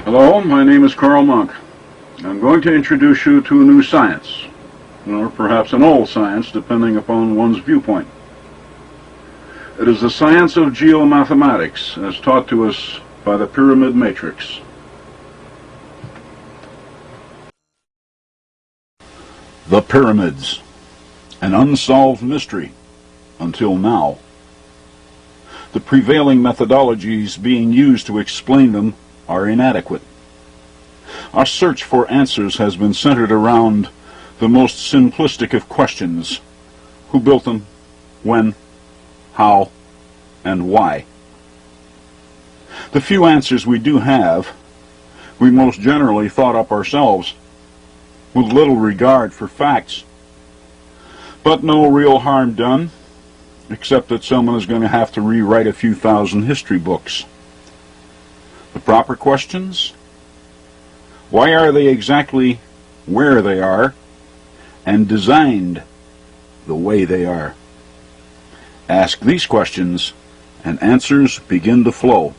Hello, my name is Carl Munck. I'm going to introduce you to a new science, or perhaps an old science, depending upon one's viewpoint. It is the science of geomathematics, as taught to us by the pyramid matrix. The pyramids, an unsolved mystery until now. The prevailing methodologies being used to explain them are inadequate. Our search for answers has been centered around the most simplistic of questions: who built them, when, how, and why. The few answers we do have, we most generally thought up ourselves, with little regard for facts. But no real harm done, except that someone is going to have to rewrite a few thousand history books. The proper questions? Why are they exactly where they are and designed the way they are? Ask these questions and answers begin to flow.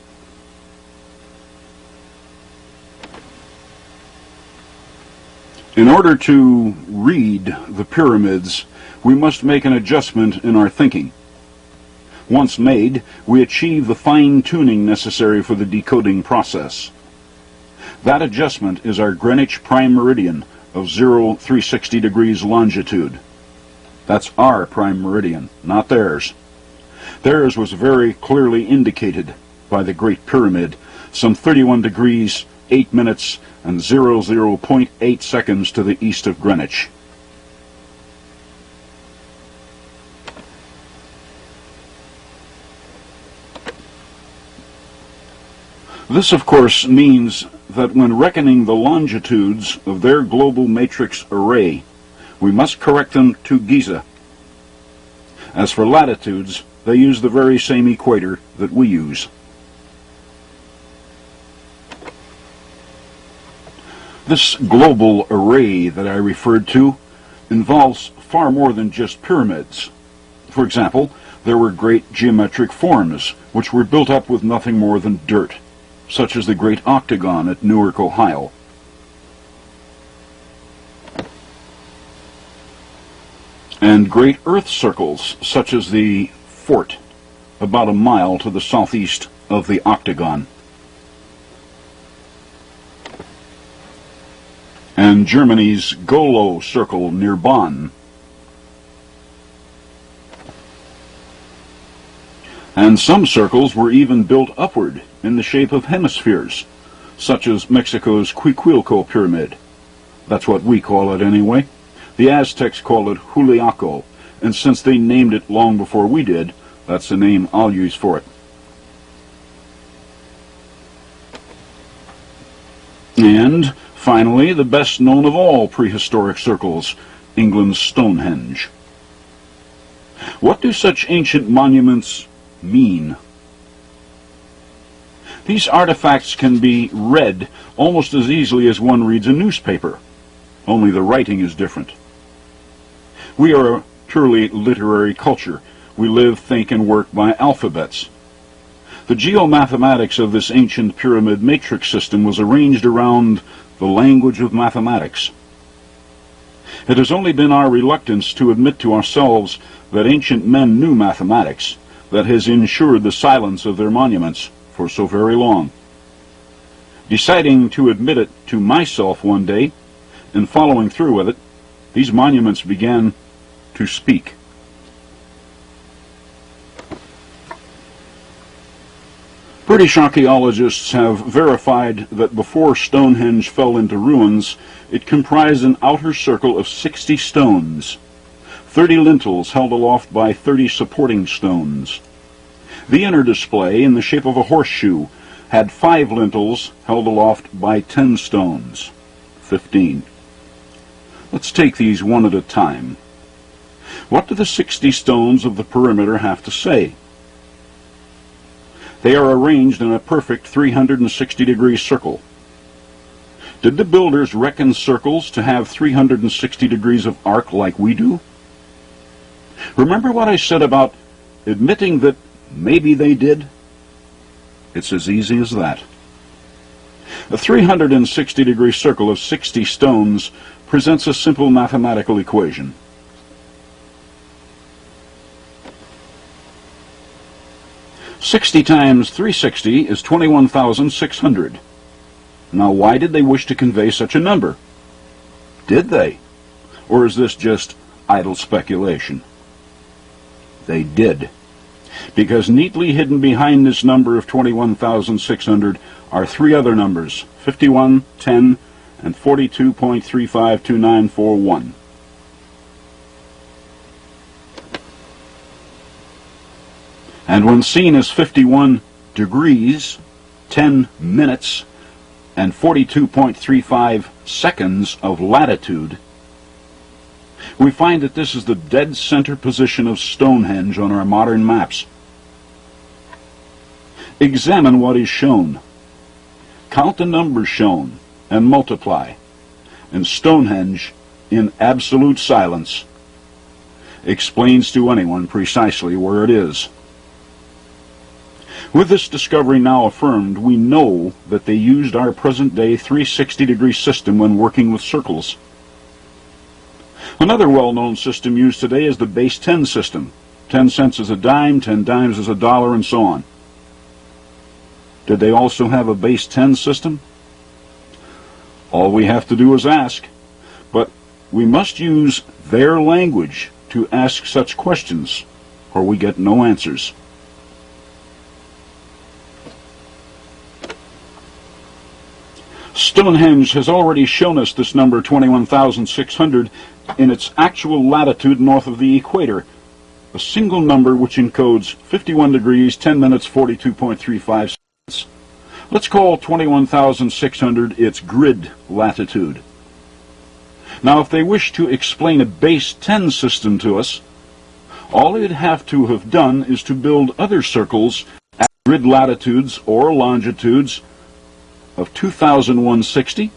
In order to read the pyramids, we must make an adjustment in our thinking. Once made, we achieve the fine-tuning necessary for the decoding process. That adjustment is our Greenwich prime meridian of 0-360 degrees longitude. That's our prime meridian, not theirs. Theirs was very clearly indicated by the Great Pyramid, some 31 degrees, 8 minutes, and 00.8 seconds to the east of Greenwich. This, of course, means that when reckoning the longitudes of their global matrix array, we must correct them to Giza. As for latitudes, they use the very same equator that we use. This global array that I referred to involves far more than just pyramids. For example, there were great geometric forms which were built up with nothing more than dirt, such as the Great Octagon at Newark, Ohio. And great earth circles, such as the fort, about a mile to the southeast of the Octagon. And Germany's Golo circle near Bonn. And some circles were even built upward in the shape of hemispheres, such as Mexico's Cuicuilco pyramid. That's what we call it anyway. The Aztecs call it Juliaco, and since they named it long before we did, that's the name I'll use for it. And finally, the best known of all prehistoric circles, England's Stonehenge. What do such ancient monuments mean? These artifacts can be read almost as easily as one reads a newspaper, only the writing is different. We are a purely literary culture. We live, think, and work by alphabets. The geomathematics of this ancient pyramid matrix system was arranged around the language of mathematics. It has only been our reluctance to admit to ourselves that ancient men knew mathematics that has ensured the silence of their monuments for so very long. Deciding to admit it to myself one day, and following through with it, these monuments began to speak. British archaeologists have verified that before Stonehenge fell into ruins, it comprised an outer circle of 60 stones, 30 lintels held aloft by 30 supporting stones. The inner display, in the shape of a horseshoe, had 5 lintels held aloft by 10 stones, 15. Let's take these one at a time. What do the 60 stones of the perimeter have to say? They are arranged in a perfect 360-degree circle. Did the builders reckon circles to have 360 degrees of arc like we do? Remember what I said about admitting that maybe they did? It's as easy as that. A 360-degree circle of 60 stones presents a simple mathematical equation. "60 times 360 is 21,600. Now, why did they wish to convey such a number? Did they? Or is this just idle speculation? They did. Because neatly hidden behind this number of 21,600 are three other numbers, 51, 10, and 42.352941. And when seen as 51 degrees, 10 minutes, and 42.35 seconds of latitude, we find that this is the dead center position of Stonehenge on our modern maps. Examine what is shown. Count the numbers shown and multiply, and Stonehenge, in absolute silence, explains to anyone precisely where it is. With this discovery now affirmed, we know that they used our present-day 360-degree system when working with circles. Another well-known system used today is the base 10 system. 10 cents is a dime, 10 dimes is a dollar, and so on. Did they also have a base 10 system? All we have to do is ask, but we must use their language to ask such questions, or we get no answers. Stonehenge has already shown us this number 21,600 in its actual latitude north of the equator, a single number which encodes 51 degrees, 10 minutes, 42.35 seconds. Let's call 21,600 its grid latitude. Now, if they wish to explain a base 10 system to us, all they'd have to have done is to build other circles at grid latitudes or longitudes of 2,160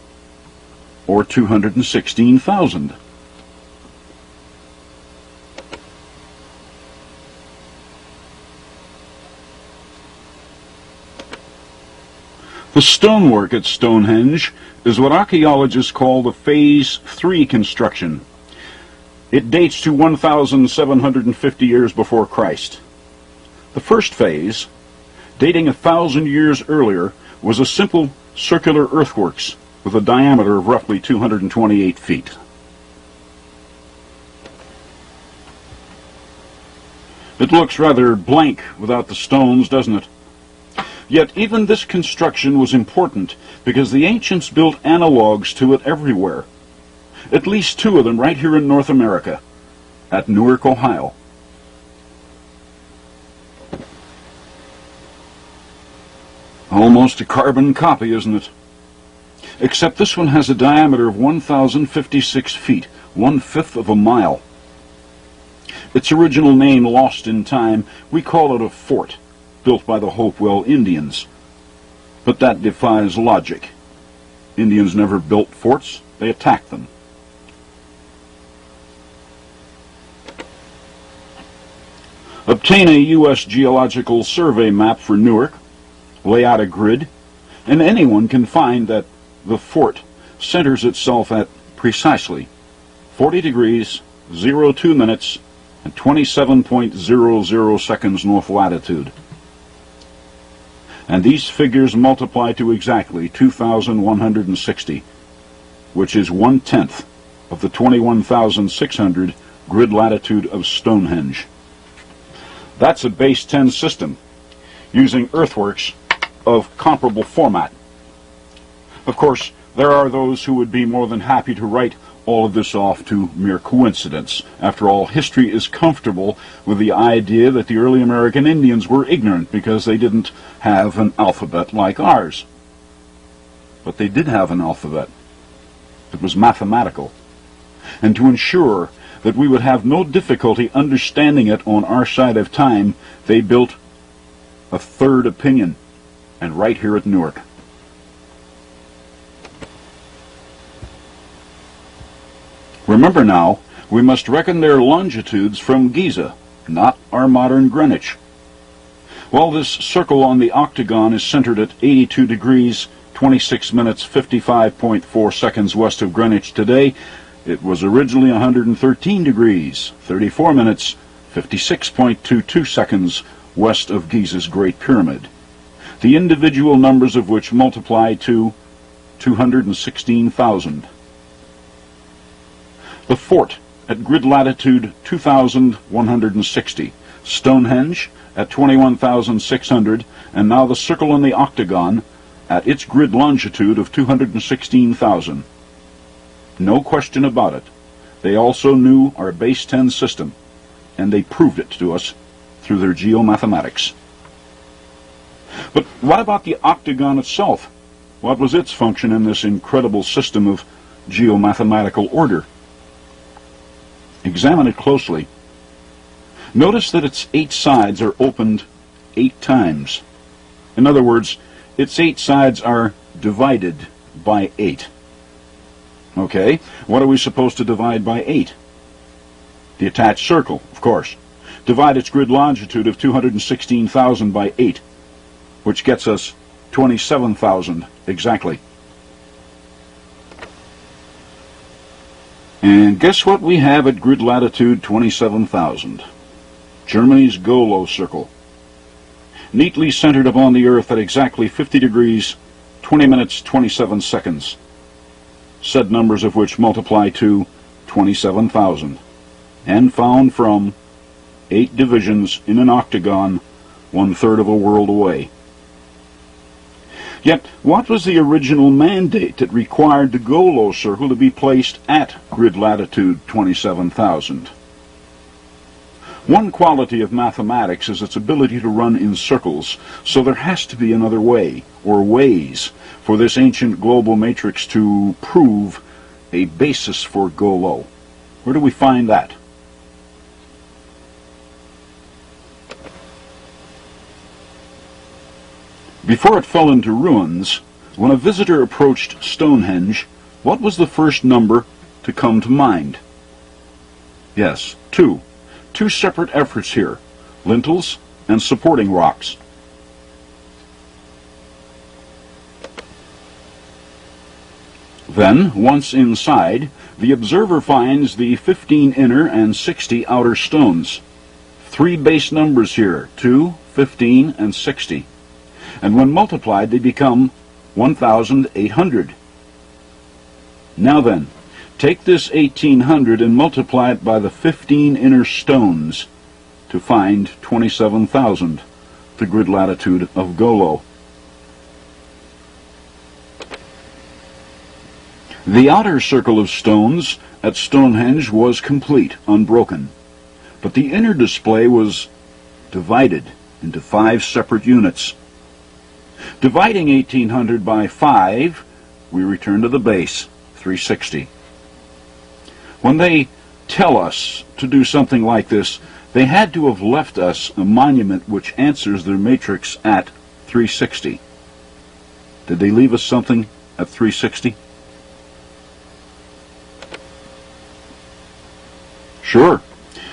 or 216,000. The stonework at Stonehenge is what archaeologists call the Phase 3 construction. It dates to 1,750 years before Christ. The first phase, dating 1,000 years earlier, was a simple circular earthworks with a diameter of roughly 228 feet. It looks rather blank without the stones, doesn't it? Yet even this construction was important because the ancients built analogues to it everywhere. At least two of them right here in North America, at Newark, Ohio. Almost a carbon copy, isn't it? Except this one has a diameter of 1,056 feet, 1/5 of a mile. Its original name lost in time, we call it a fort, built by the Hopewell Indians. But that defies logic. Indians never built forts, they attacked them. Obtain a U.S. Geological Survey map for Newark, lay out a grid, and anyone can find that the fort centers itself at precisely 40 degrees, 02 minutes, and 27.00 seconds north latitude. And these figures multiply to exactly 2,160, which is 1/10 of the 21,600 grid latitude of Stonehenge. That's a base 10 system, using earthworks of comparable format. Of course, there are those who would be more than happy to write all of this off to mere coincidence. After all, history is comfortable with the idea that the early American Indians were ignorant because they didn't have an alphabet like ours. But they did have an alphabet. It was mathematical. And to ensure that we would have no difficulty understanding it on our side of time, they built a third opinion, and right here at Newark. Remember now, we must reckon their longitudes from Giza, not our modern Greenwich. Well, this circle on the octagon is centered at 82 degrees, 26 minutes 55.4 seconds west of Greenwich today. It was originally 113 degrees, 34 minutes 56.22 seconds west of Giza's Great Pyramid, the individual numbers of which multiply to 216,000. The fort at grid latitude 2,160, Stonehenge at 21,600, and now the circle in the octagon at its grid longitude of 216,000. No question about it. They also knew our base 10 system, and they proved it to us through their geomathematics. But what about the octagon itself? What was its function in this incredible system of geomathematical order? Examine it closely. Notice that its 8 sides are opened 8 times. In other words, its 8 sides are divided by 8. Okay, what are we supposed to divide by 8? The attached circle, of course. Divide its grid longitude of 216,000 by 8, which gets us 27,000 exactly. And guess what we have at grid latitude 27,000? Germany's Golo circle, neatly centered upon the Earth at exactly 50 degrees, 20 minutes, 27 seconds, said numbers of which multiply to 27,000, and found from 8 divisions in an octagon 1/3 of a world away. Yet, what was the original mandate that required the Golo circle to be placed at grid latitude 27,000? One quality of mathematics is its ability to run in circles, so there has to be another way, or ways, for this ancient global matrix to prove a basis for Golo. Where do we find that? Before it fell into ruins, when a visitor approached Stonehenge, what was the first number to come to mind? Yes, 2. 2 separate efforts here, lintels and supporting rocks. Then, once inside, the observer finds the 15 inner and 60 outer stones. 3 base numbers here, 2, 15, and 60. And when multiplied, they become 1,800. Now then, take this 1,800 and multiply it by the 15 inner stones to find 27,000, the grid latitude of Golo. The outer circle of stones at Stonehenge was complete, unbroken, but the inner display was divided into 5 separate units. Dividing 1,800 by 5, we return to the base, 360. When they tell us to do something like this, they had to have left us a monument which answers their matrix at 360. Did they leave us something at 360? Sure.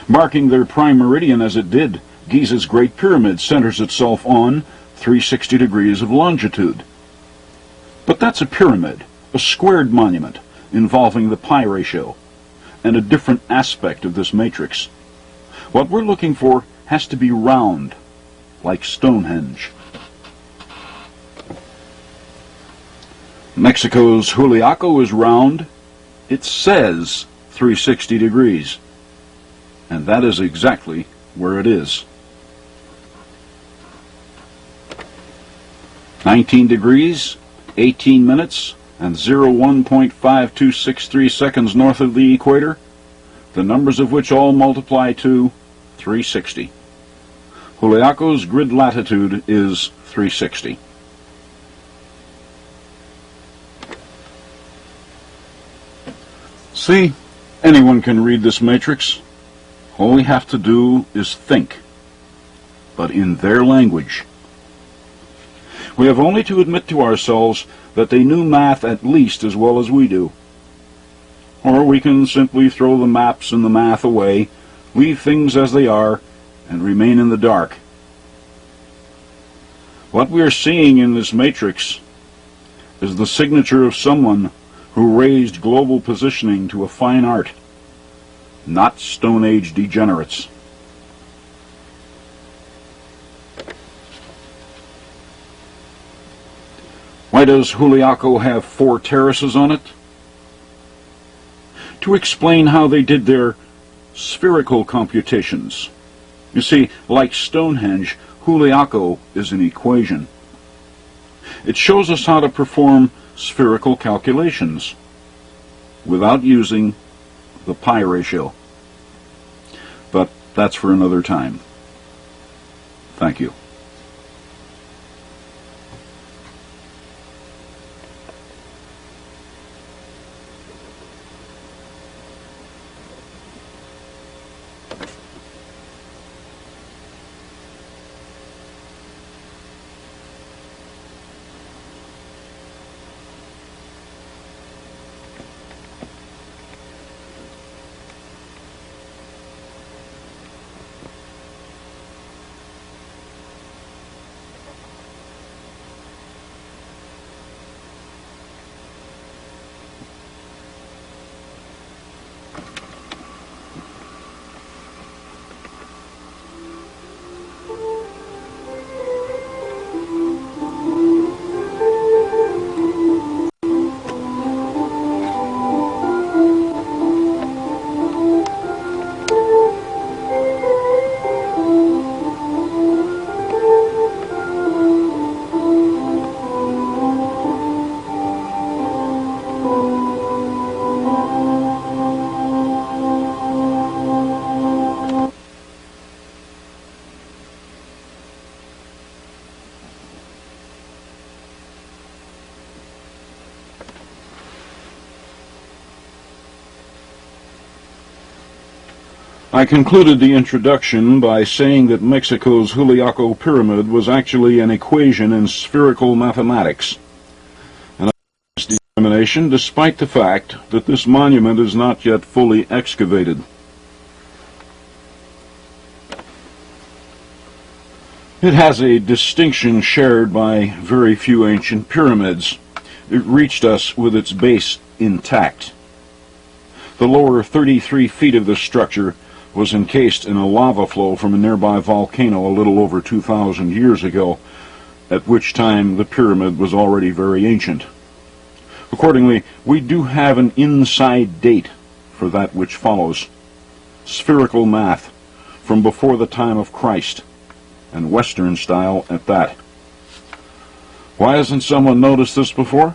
Marking their prime meridian as it did, Giza's Great Pyramid centers itself on 360 degrees of longitude. But that's a pyramid, a squared monument involving the pi ratio, and a different aspect of this matrix. What we're looking for has to be round, like Stonehenge. Mexico's Juliaco is round. It says 360 degrees, and that is exactly where it is. 19 degrees, 18 minutes, and 01.5263 seconds north of the equator, the numbers of which all multiply to 360. Juliaco's grid latitude is 360. See, anyone can read this matrix. All we have to do is think, but in their language. We have only to admit to ourselves that they knew math at least as well as we do. Or we can simply throw the maps and the math away, leave things as they are, and remain in the dark. What we are seeing in this matrix is the signature of someone who raised global positioning to a fine art, not Stone Age degenerates. Why does Juliaco have 4 terraces on it? To explain how they did their spherical computations. You see, like Stonehenge, Juliaco is an equation. It shows us how to perform spherical calculations without using the pi ratio. But that's for another time. Thank you. I concluded the introduction by saying that Mexico's Juliaco Pyramid was actually an equation in spherical mathematics. And I made this determination despite the fact that this monument is not yet fully excavated. It has a distinction shared by very few ancient pyramids. It reached us with its base intact. The lower 33 feet of the structure was encased in a lava flow from a nearby volcano a little over 2,000 years ago, at which time the pyramid was already very ancient. Accordingly, we do have an inside date for that which follows. Spherical math from before the time of Christ, and Western style at that. Why hasn't someone noticed this before?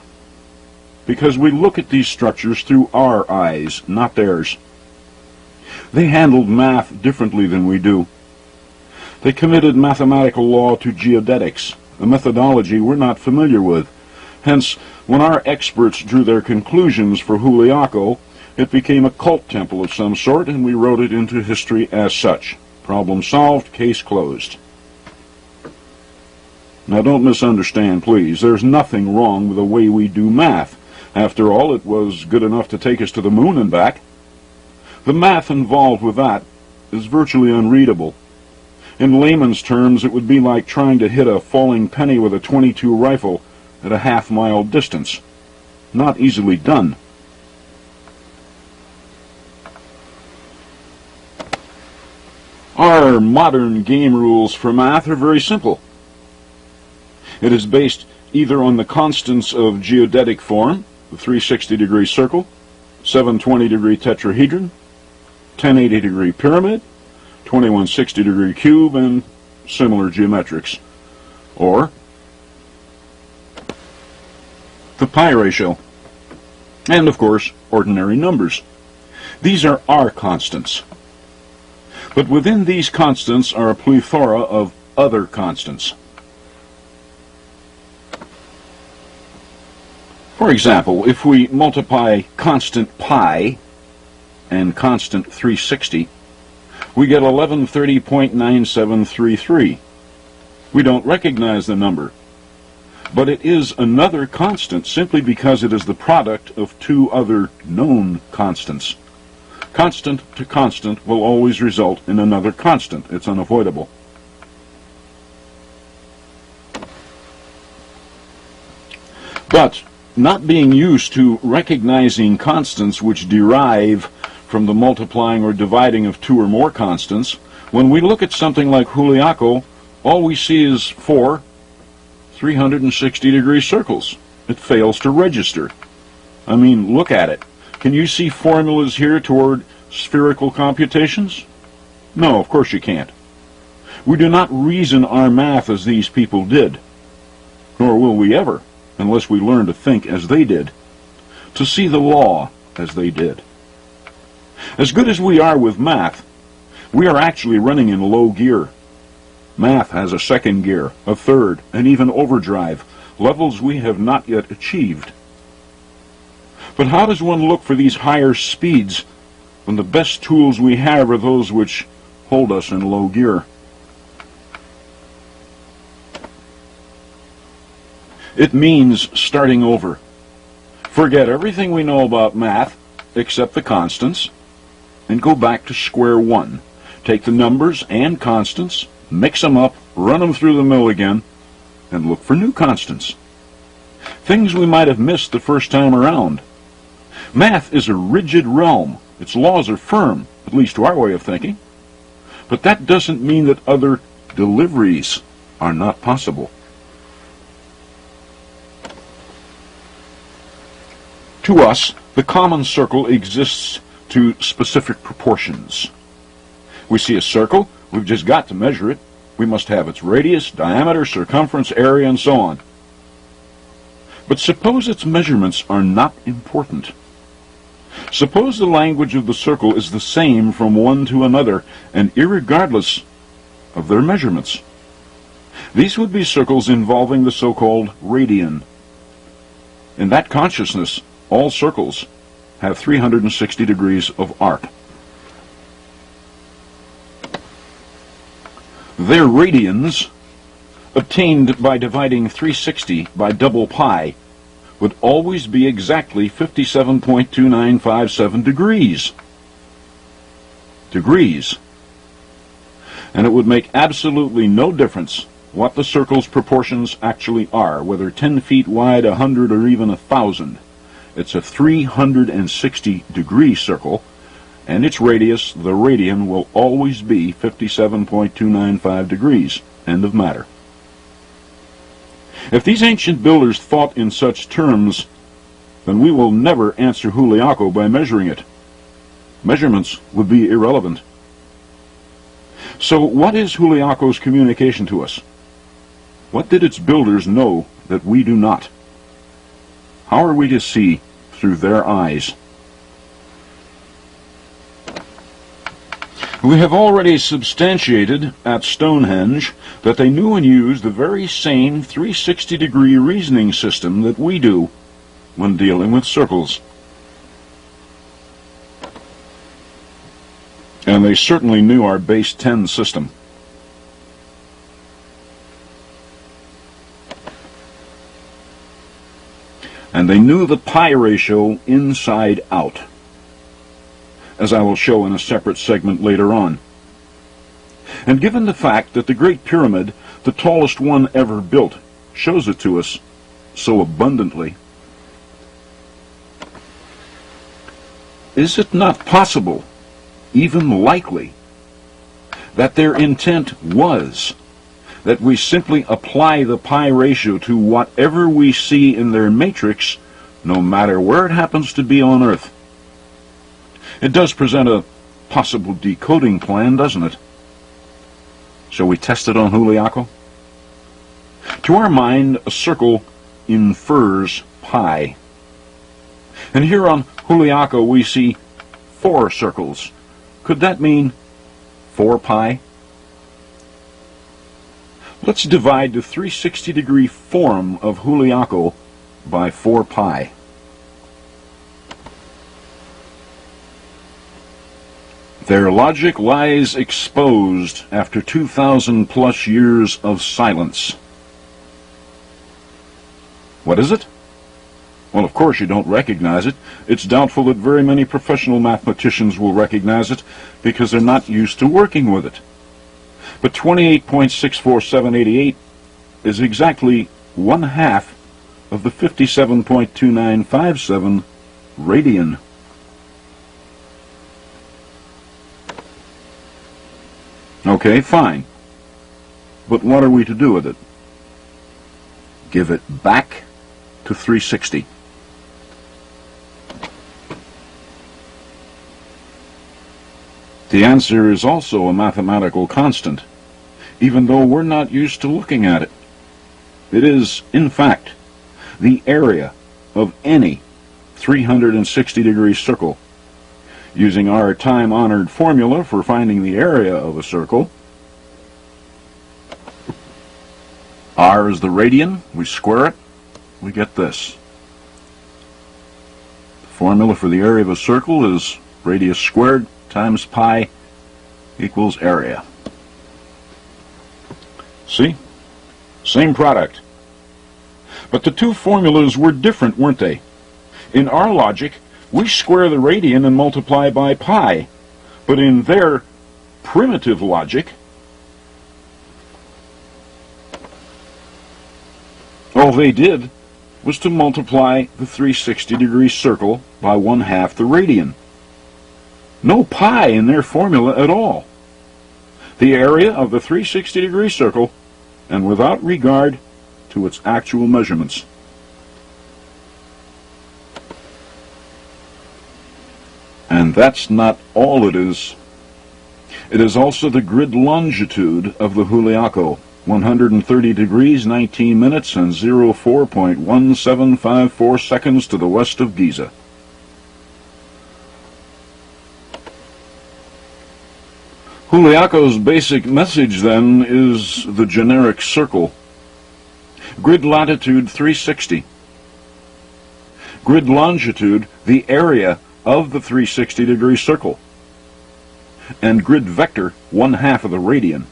Because we look at these structures through our eyes, not theirs. They handled math differently than we do. They committed mathematical law to geodetics, a methodology we're not familiar with. Hence, when our experts drew their conclusions for Juliaco, it became a cult temple of some sort, and we wrote it into history as such. Problem solved, case closed. Now don't misunderstand, please. There's nothing wrong with the way we do math. After all, it was good enough to take us to the moon and back. The math involved with that is virtually unreadable. In layman's terms, it would be like trying to hit a falling penny with a .22 rifle at a half-mile distance. Not easily done. Our modern game rules for math are very simple. It is based either on the constants of geodetic form, the 360-degree circle, 720-degree tetrahedron, 1080-degree pyramid, 2160-degree cube, and similar geometrics. Or the pi ratio. And, of course, ordinary numbers. These are our constants. But within these constants are a plethora of other constants. For example, if we multiply constant pi and constant 360, we get 1130.9733. We don't recognize the number, but it is another constant simply because it is the product of two other known constants. Constant to constant will always result in another constant. It's unavoidable. But not being used to recognizing constants which derive from the multiplying or dividing of two or more constants, when we look at something like Juliaco, all we see is four 360-degree circles. It fails to register. I mean, look at it. Can you see formulas here toward spherical computations? No, of course you can't. We do not reason our math as these people did, nor will we ever, unless we learn to think as they did, to see the law as they did. As good as we are with math, we are actually running in low gear. Math has a second gear, a third, and even overdrive, levels we have not yet achieved. But how does one look for these higher speeds when the best tools we have are those which hold us in low gear? It means starting over. Forget everything we know about math, except the constants, and go back to square one. Take the numbers and constants, mix them up, run them through the mill again, and look for new constants. Things we might have missed the first time around. Math is a rigid realm. Its laws are firm, at least to our way of thinking. But that doesn't mean that other deliveries are not possible. To us, the common circle exists to specific proportions. We see a circle, we've just got to measure it. We must have its radius, diameter, circumference, area, and so on. But suppose its measurements are not important. Suppose the language of the circle is the same from one to another, and irregardless of their measurements. These would be circles involving the so-called radian. In that consciousness, all circles have 360 degrees of arc. Their radians, obtained by dividing 360 by double pi, would always be exactly 57.2957 degrees. And it would make absolutely no difference what the circle's proportions actually are, whether 10 feet wide, 100, or even 1,000. It's a 360-degree circle, and its radius, the radian, will always be 57.295 degrees. End of matter. If these ancient builders thought in such terms, then we will never answer Juliaco by measuring it. Measurements would be irrelevant. So what is Juliaco's communication to us? What did its builders know that we do not? How are we to see through their eyes? We have already substantiated at Stonehenge that they knew and used the very same 360-degree reasoning system that we do when dealing with circles. And they certainly knew our base 10 system. And they knew the pi ratio inside out, as I will show in a separate segment later on. And given the fact that the Great Pyramid, the tallest one ever built, shows it to us so abundantly, is it not possible, even likely, that their intent was that we simply apply the pi ratio to whatever we see in their matrix, no matter where it happens to be on Earth? It does present a possible decoding plan, doesn't it? Shall we test it on Juliaco? To our mind, a circle infers pi. And here on Juliaco we see 4 circles. Could that mean 4 pi? Let's divide the 360-degree form of Juliaco by 4 pi. Their logic lies exposed after 2,000 plus years of silence. What is it? Well, of course you don't recognize it. It's doubtful that very many professional mathematicians will recognize it because they're not used to working with it. But 28.64788 is exactly 1/2 of the 57.2957 radian. Okay, fine. But what are we to do with it? Give it back to 360. The answer is also a mathematical constant, even though we're not used to looking at it. It is, in fact, the area of any 360-degree circle. Using our time-honored formula for finding the area of a circle, r is the radian, we square it, we get this. The formula for the area of a circle is radius squared times pi equals area. See? Same product. But the two formulas were different, weren't they? In our logic, we square the radian and multiply by pi. But in their primitive logic, all they did was to multiply the 360-degree circle by 1/2 the radian. No pi in their formula at all. The area of the 360-degree circle, and without regard to its actual measurements. And that's not all it is. It is also the grid longitude of the Juliaco, 130 degrees, 19 minutes, and 04.1754 seconds to the west of Giza. Juliaco's basic message, then, is the generic circle. Grid latitude 360. Grid longitude, the area of the 360-degree circle. And grid vector, 1/2 of the radian.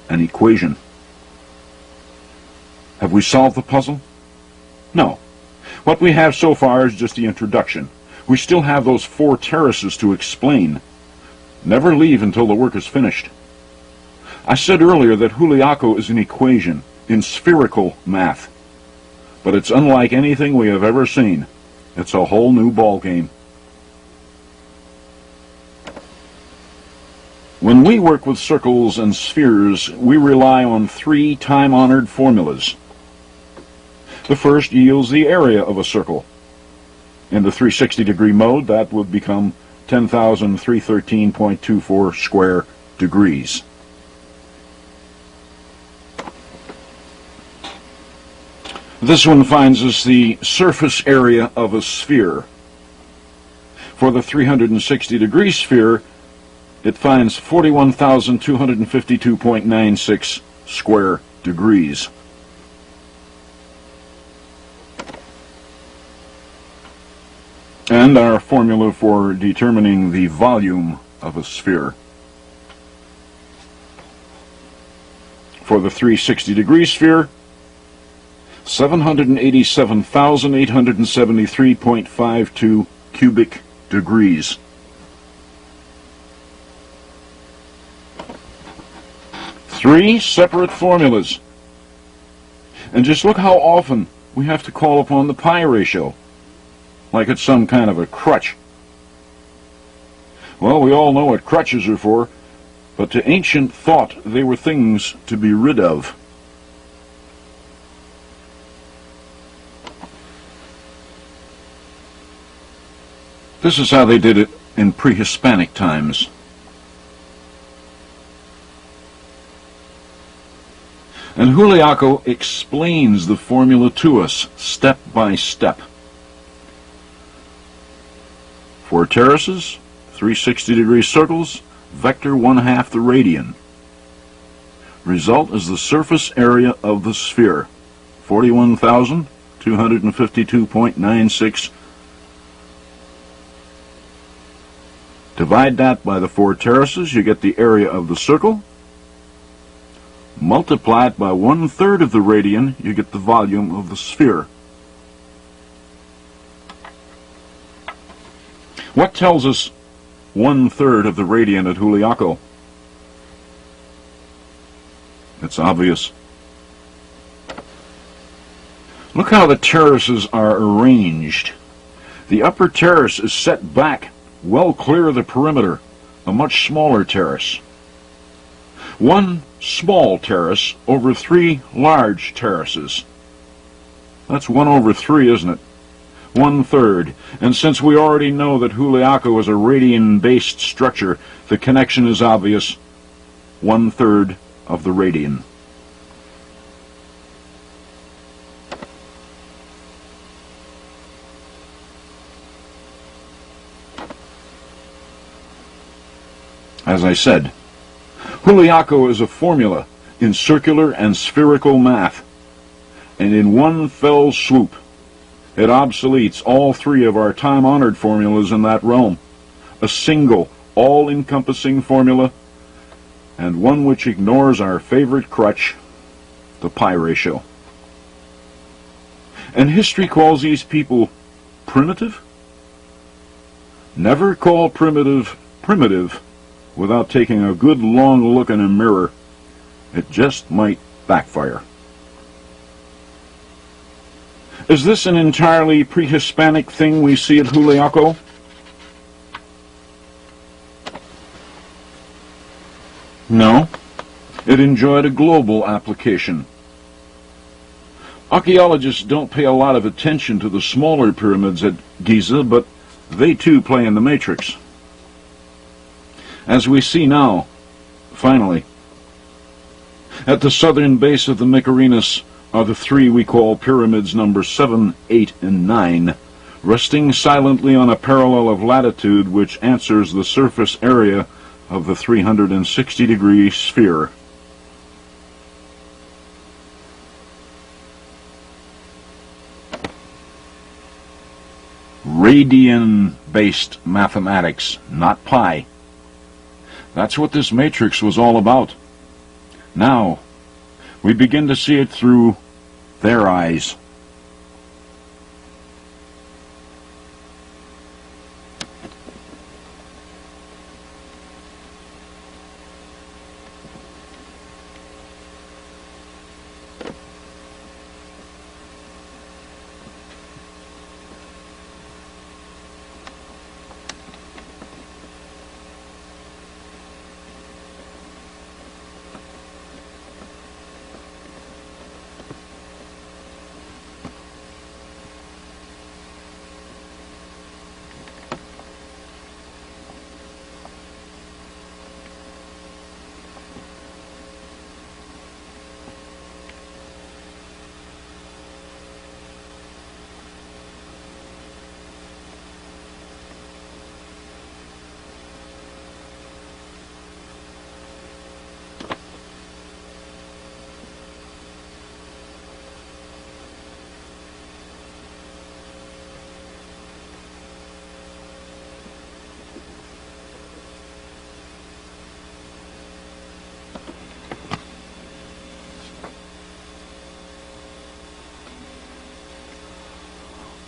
An equation. Have we solved the puzzle? No. What we have so far is just the introduction. We still have those 4 terraces to explain. Never leave until the work is finished. I said earlier that Juliaco is an equation in spherical math, but it's unlike anything we have ever seen. It's a whole new ballgame. When we work with circles and spheres, we rely on 3 time-honored formulas. The first yields the area of a circle. In the 360-degree mode, that would become 10,313.24 square degrees. This one finds us the surface area of a sphere. For the 360-degree sphere, it finds 41,252.96 square degrees. And our formula for determining the volume of a sphere. For the 360-degree sphere, 787,873.52 cubic degrees. Three separate formulas. And just look how often we have to call upon the pi ratio, like it's some kind of a crutch. Well, we all know what crutches are for, but to ancient thought they were things to be rid of. This is how they did it in pre-Hispanic times. And Juliaco explains the formula to us step by step. 4 terraces, 360-degree circles, vector 1/2 the radian. Result is the surface area of the sphere, 41,252.96. Divide that by the 4 terraces, you get the area of the circle. Multiply it by 1/3 of the radian, you get the volume of the sphere. What tells us 1/3 of the radian at Juliaco? It's obvious. Look how the terraces are arranged. The upper terrace is set back, well clear of the perimeter, a much smaller terrace. One small terrace over 3 large terraces. That's 1 over 3, isn't it? 1/3. And since we already know that Juliaco is a radian-based structure, the connection is obvious. 1/3 of the radian. As I said, Juliaco is a formula in circular and spherical math, and in one fell swoop, it obsoletes all 3 of our time-honored formulas in that realm. A single, all-encompassing formula, and one which ignores our favorite crutch, the pi ratio. And history calls these people primitive? Never call primitive primitive without taking a good long look in a mirror. It just might backfire. Is this an entirely pre-Hispanic thing we see at Juliaco? No. It enjoyed a global application. Archaeologists don't pay a lot of attention to the smaller pyramids at Giza, but they too play in the matrix. As we see now, finally, at the southern base of the Mycerinus are the 3 we call pyramids number 7, 8, and 9, resting silently on a parallel of latitude which answers the surface area of the 360-degree sphere. Radian-based mathematics, not pi. That's what this matrix was all about. Now, we begin to see it through their eyes.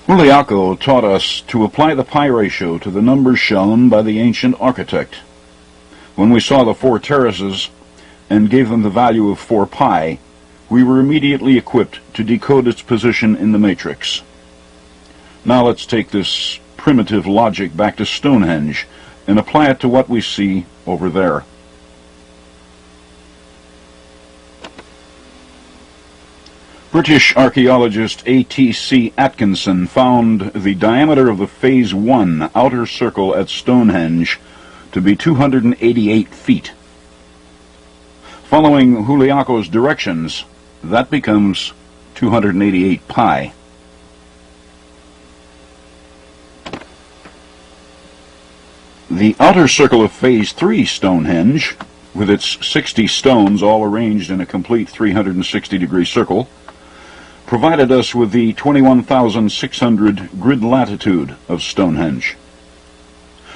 Juliaco taught us to apply the pi ratio to the numbers shown by the ancient architect. When we saw the 4 terraces and gave them the value of 4 pi, we were immediately equipped to decode its position in the matrix. Now let's take this primitive logic back to Stonehenge and apply it to what we see over there. British archaeologist A.T.C. Atkinson found the diameter of the Phase 1 outer circle at Stonehenge to be 288 feet. Following Juliaco's directions, that becomes 288 pi. The outer circle of Phase 3 Stonehenge, with its 60 stones all arranged in a complete 360-degree circle, provided us with the 21,600 grid latitude of Stonehenge.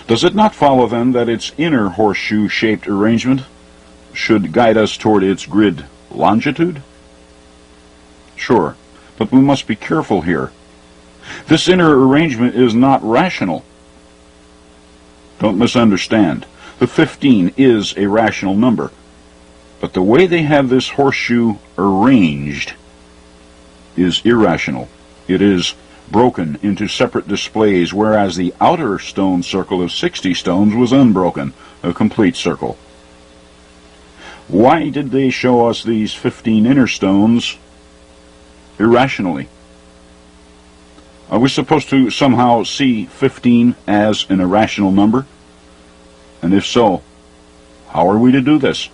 Does it not follow, then, that its inner horseshoe-shaped arrangement should guide us toward its grid longitude? Sure, but we must be careful here. This inner arrangement is not rational. Don't misunderstand. The 15 is a rational number, but the way they have this horseshoe arranged is irrational. It is broken into separate displays, whereas the outer stone circle of 60 stones was unbroken, a complete circle. Why did they show us these 15 inner stones irrationally? Are we supposed to somehow see 15 as an irrational number? And if so, how are we to do this?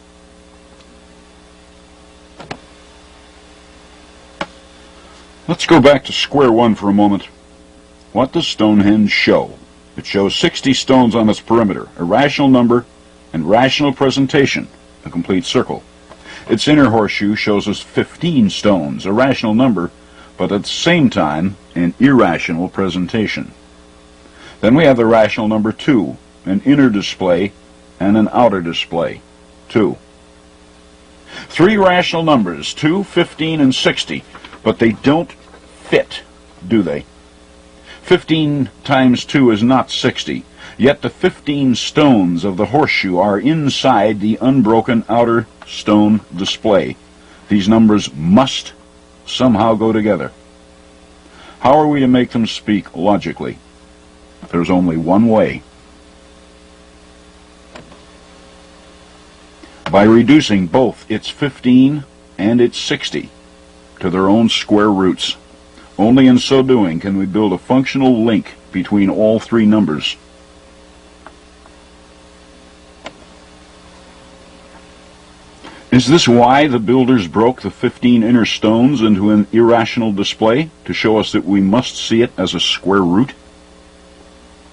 Let's go back to square one for a moment. What does Stonehenge show? It shows 60 stones on its perimeter, a rational number and rational presentation, a complete circle. Its inner horseshoe shows us 15 stones, a rational number, but at the same time, an irrational presentation. Then we have the rational number 2, an inner display and an outer display, 2. 3 rational numbers, 2, 15, and 60, but they don't fit, do they? 15 times 2 is not 60, yet the 15 stones of the horseshoe are inside the unbroken outer stone display. These numbers must somehow go together. How are we to make them speak logically? There's only one way. By reducing both its 15 and its 60 to their own square roots. Only in so doing can we build a functional link between all three numbers. Is this why the builders broke the 15 inner stones into an irrational display? To show us that we must see it as a square root?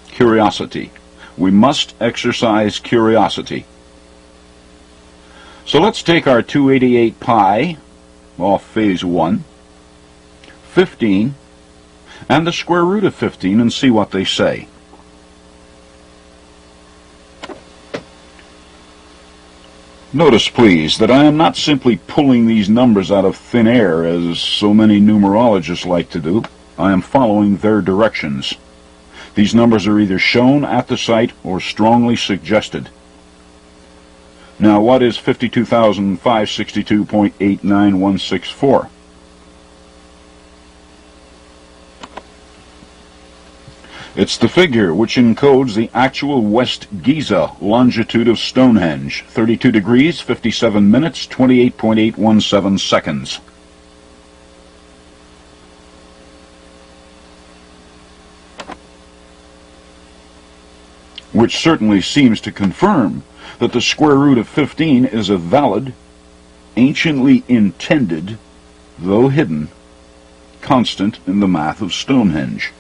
Curiosity. We must exercise curiosity. So let's take our 288 pi off phase 1, 15, and the square root of 15 and see what they say. Notice, please, that I am not simply pulling these numbers out of thin air, as so many numerologists like to do. I am following their directions. These numbers are either shown at the site or strongly suggested. Now, what is 52,562.89164? It's the figure which encodes the actual West Giza longitude of Stonehenge, 32 degrees, 57 minutes, 28.817 seconds. Which certainly seems to confirm that the square root of 15 is a valid, anciently intended, though hidden, constant in the math of Stonehenge.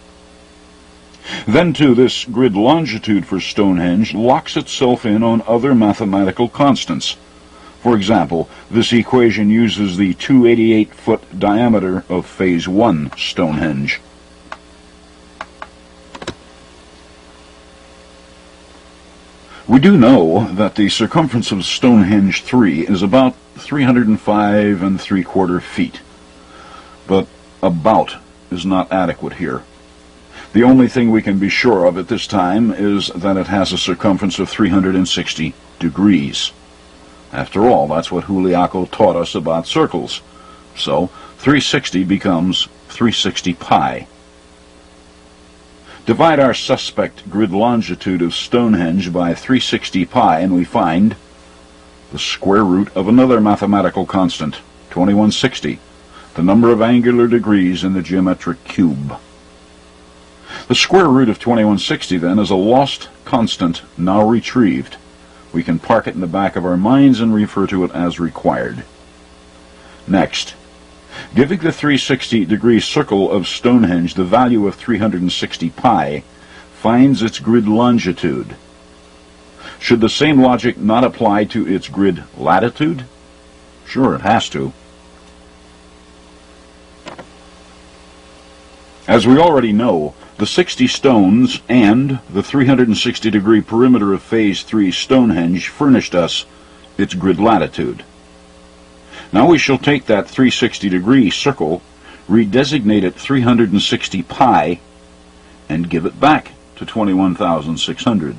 Then, too, this grid longitude for Stonehenge locks itself in on other mathematical constants. For example, this equation uses the 288-foot diameter of Phase 1 Stonehenge. We do know that the circumference of Stonehenge 3 is about 305 3/4 feet, but about is not adequate here. The only thing we can be sure of at this time is that it has a circumference of 360 degrees. After all, that's what Juliaco taught us about circles. So 360 becomes 360 pi. Divide our suspect grid longitude of Stonehenge by 360 pi and we find the square root of another mathematical constant, 2160, the number of angular degrees in the geometric cube. The square root of 2160, then, is a lost constant now retrieved. We can park it in the back of our minds and refer to it as required. Next, giving the 360-degree circle of Stonehenge the value of 360 pi finds its grid longitude. Should the same logic not apply to its grid latitude? Sure, it has to. As we already know, the 60 stones and the 360-degree perimeter of Phase 3 Stonehenge furnished us its grid latitude. Now we shall take that 360-degree circle, redesignate it 360 pi, and give it back to 21,600.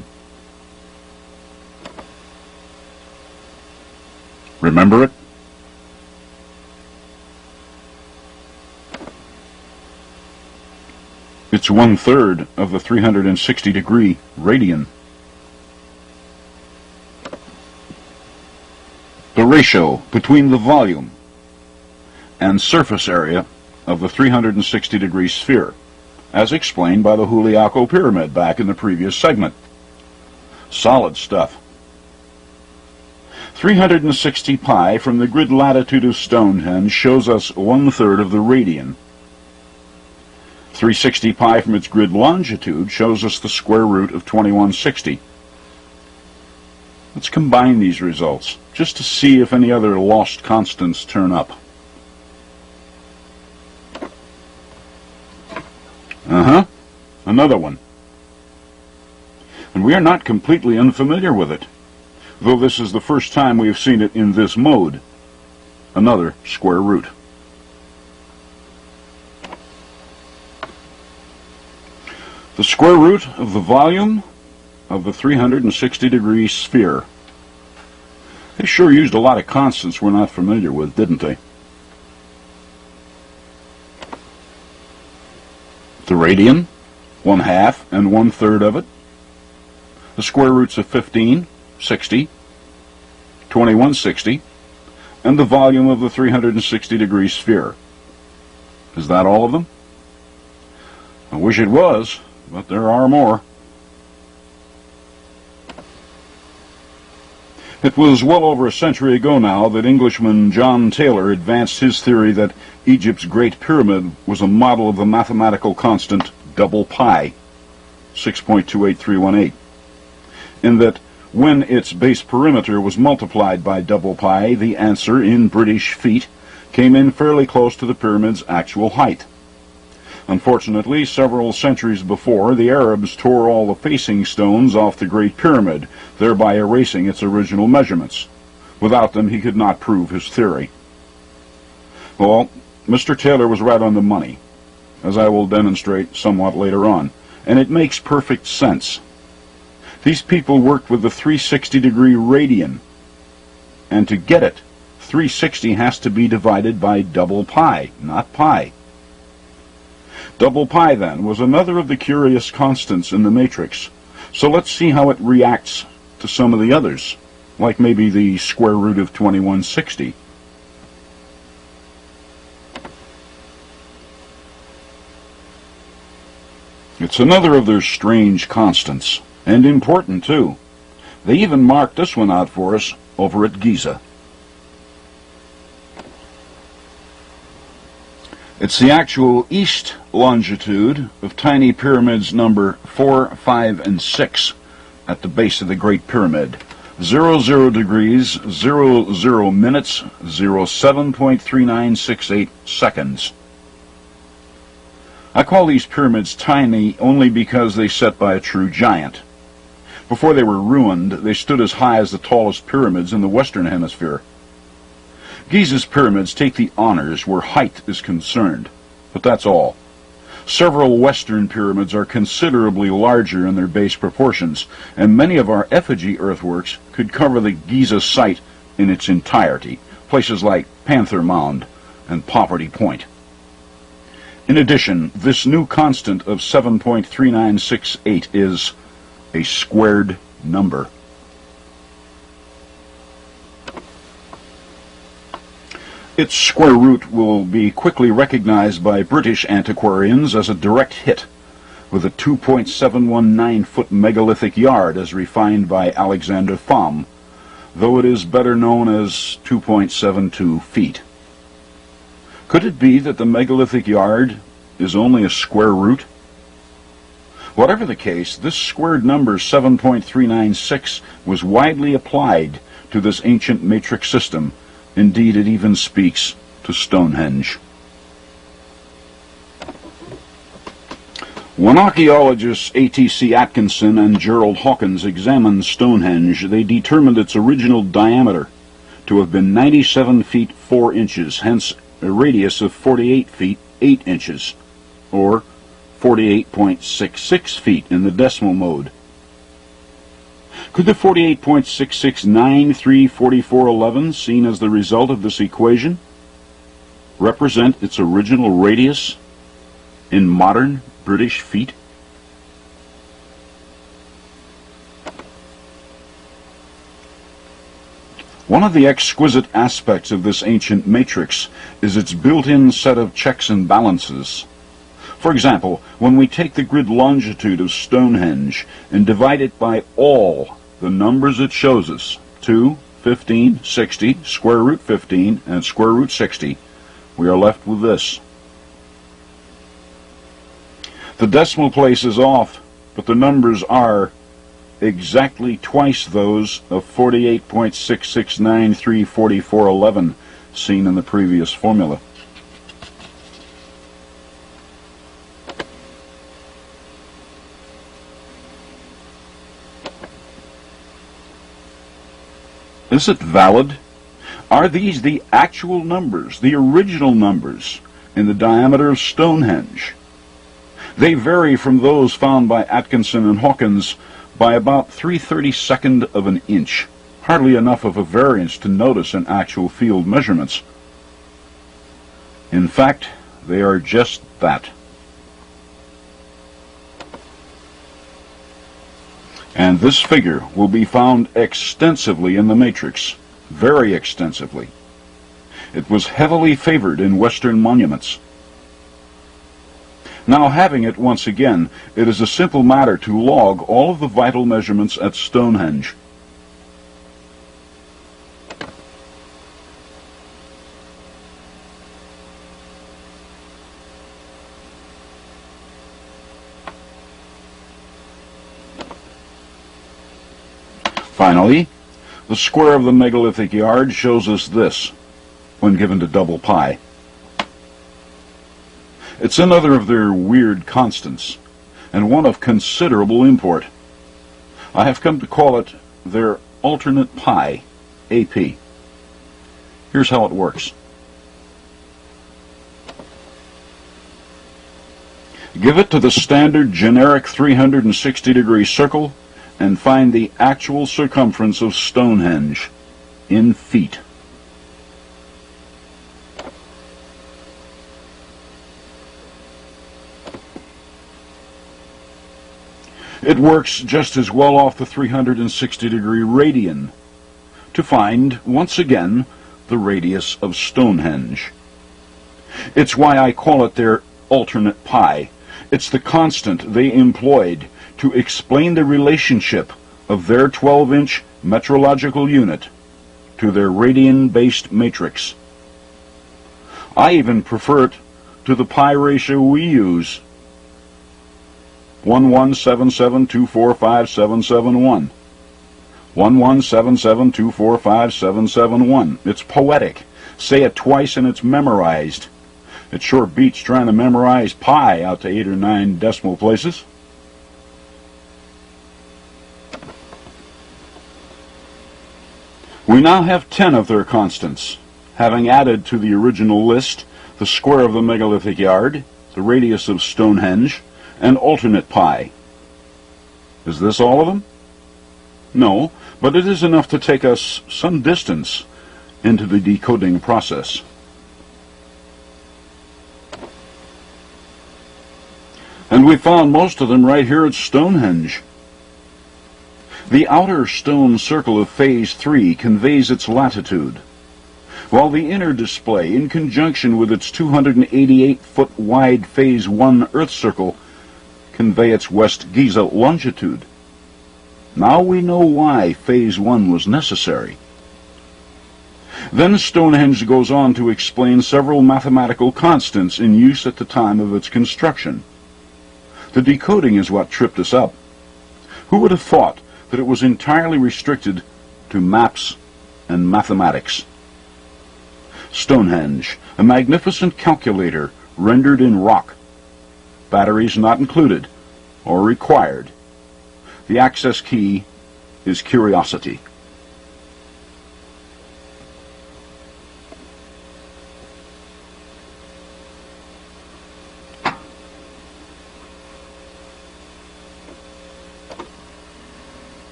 Remember it? It's 1/3 of the 360-degree radian. The ratio between the volume and surface area of the 360-degree sphere, as explained by the Juliaco pyramid back in the previous segment. Solid stuff. 360 pi from the grid latitude of Stonehenge shows us 1/3 of the radian. 360 pi from its grid longitude shows us the square root of 2160. Let's combine these results, just to see if any other lost constants turn up. Another one. And we are not completely unfamiliar with it, though this is the first time we have seen it in this mode. Another square root. The square root of the volume of the 360-degree sphere. They sure used a lot of constants we're not familiar with, didn't they? The radian, 1/2 and 1/3 of it. The square roots of 15, 60, 2160, and the volume of the 360-degree sphere. Is that all of them? I wish it was, but there are more. It was well over a century ago now that Englishman John Taylor advanced his theory that Egypt's Great Pyramid was a model of the mathematical constant double pi, 6.28318, in that when its base perimeter was multiplied by double pi, the answer in British feet came in fairly close to the pyramid's actual height. Unfortunately, several centuries before, the Arabs tore all the facing stones off the Great Pyramid, thereby erasing its original measurements. Without them, he could not prove his theory. Well, Mr. Taylor was right on the money, as I will demonstrate somewhat later on, and it makes perfect sense. These people worked with the 360-degree radian, and to get it, 360 has to be divided by double pi, not pi. Double pi, then, was another of the curious constants in the matrix, so let's see how it reacts to some of the others, like maybe the square root of 2160. It's another of their strange constants, and important too. They even marked this one out for us over at Giza. It's the actual east longitude of tiny pyramids number 4, 5, and 6 at the base of the Great Pyramid. 00 degrees, 00 minutes, 07.3968 seconds. I call these pyramids tiny only because they set by a true giant. Before they were ruined, they stood as high as the tallest pyramids in the Western Hemisphere. Giza's pyramids take the honors where height is concerned, but that's all. Several Western pyramids are considerably larger in their base proportions, and many of our effigy earthworks could cover the Giza site in its entirety, places like Panther Mound and Poverty Point. In addition, this new constant of 7.3968 is a squared number. Its square root will be quickly recognized by British antiquarians as a direct hit, with a 2.719-foot megalithic yard as refined by Alexander Thom, though it is better known as 2.72 feet. Could it be that the megalithic yard is only a square root? Whatever the case, this squared number 7.396 was widely applied to this ancient matrix system. Indeed, it even speaks to Stonehenge. When archaeologists A.T.C. Atkinson and Gerald Hawkins examined Stonehenge, they determined its original diameter to have been 97 feet 4 inches, hence a radius of 48 feet 8 inches, or 48.66 feet in the decimal mode. Could the 48.66934411, seen as the result of this equation, represent its original radius? in modern British feet? One of the exquisite aspects of this ancient matrix is its built-in set of checks and balances. For example, when we take the grid longitude of Stonehenge and divide it by all the numbers it shows us, 2, 15, 60, square root 15, and square root 60, we are left with this. The decimal place is off, but the numbers are exactly twice those of 48.66934411 seen in the previous formula. Is it valid? Are these the actual numbers, the original numbers, in the diameter of Stonehenge? They vary from those found by Atkinson and Hawkins by about 3/32 of an inch, hardly enough of a variance to notice in actual field measurements. In fact, they are just that. And this figure will be found extensively in the matrix, very extensively. It was heavily favored in Western monuments. Now, having it once again, it is a simple matter to log all of the vital measurements at Stonehenge. Finally, the square of the megalithic yard shows us this, when given to double pi. It's another of their weird constants, and one of considerable import. I have come to call it their alternate pi, AP. Here's how it works. Give it to the standard generic 360-degree circle and find the actual circumference of Stonehenge in feet. It works just as well off the 360-degree radian to find, once again, the radius of Stonehenge. It's why I call it their alternate pi. It's the constant they employed to explain the relationship of their 12-inch metrological unit to their radian-based matrix. I even prefer it to the pi ratio we use, 1177245771. 1177245771. It's poetic. Say it twice and it's memorized. It sure beats trying to memorize pi out to 8 or 9 decimal places. We now have 10 of their constants, having added to the original list the square of the megalithic yard, the radius of Stonehenge, and alternate pi. Is this all of them? No, but it is enough to take us some distance into the decoding process. And we found most of them right here at Stonehenge. The outer stone circle of Phase 3 conveys its latitude, while the inner display, in conjunction with its 288-foot wide Phase 1 Earth circle, convey its West Giza longitude. Now we know why Phase 1 was necessary. Then Stonehenge goes on to explain several mathematical constants in use at the time of its construction. The decoding is what tripped us up. Who would have thought that it was entirely restricted to maps and mathematics? Stonehenge, a magnificent calculator rendered in rock. Batteries not included or required. The access key is curiosity.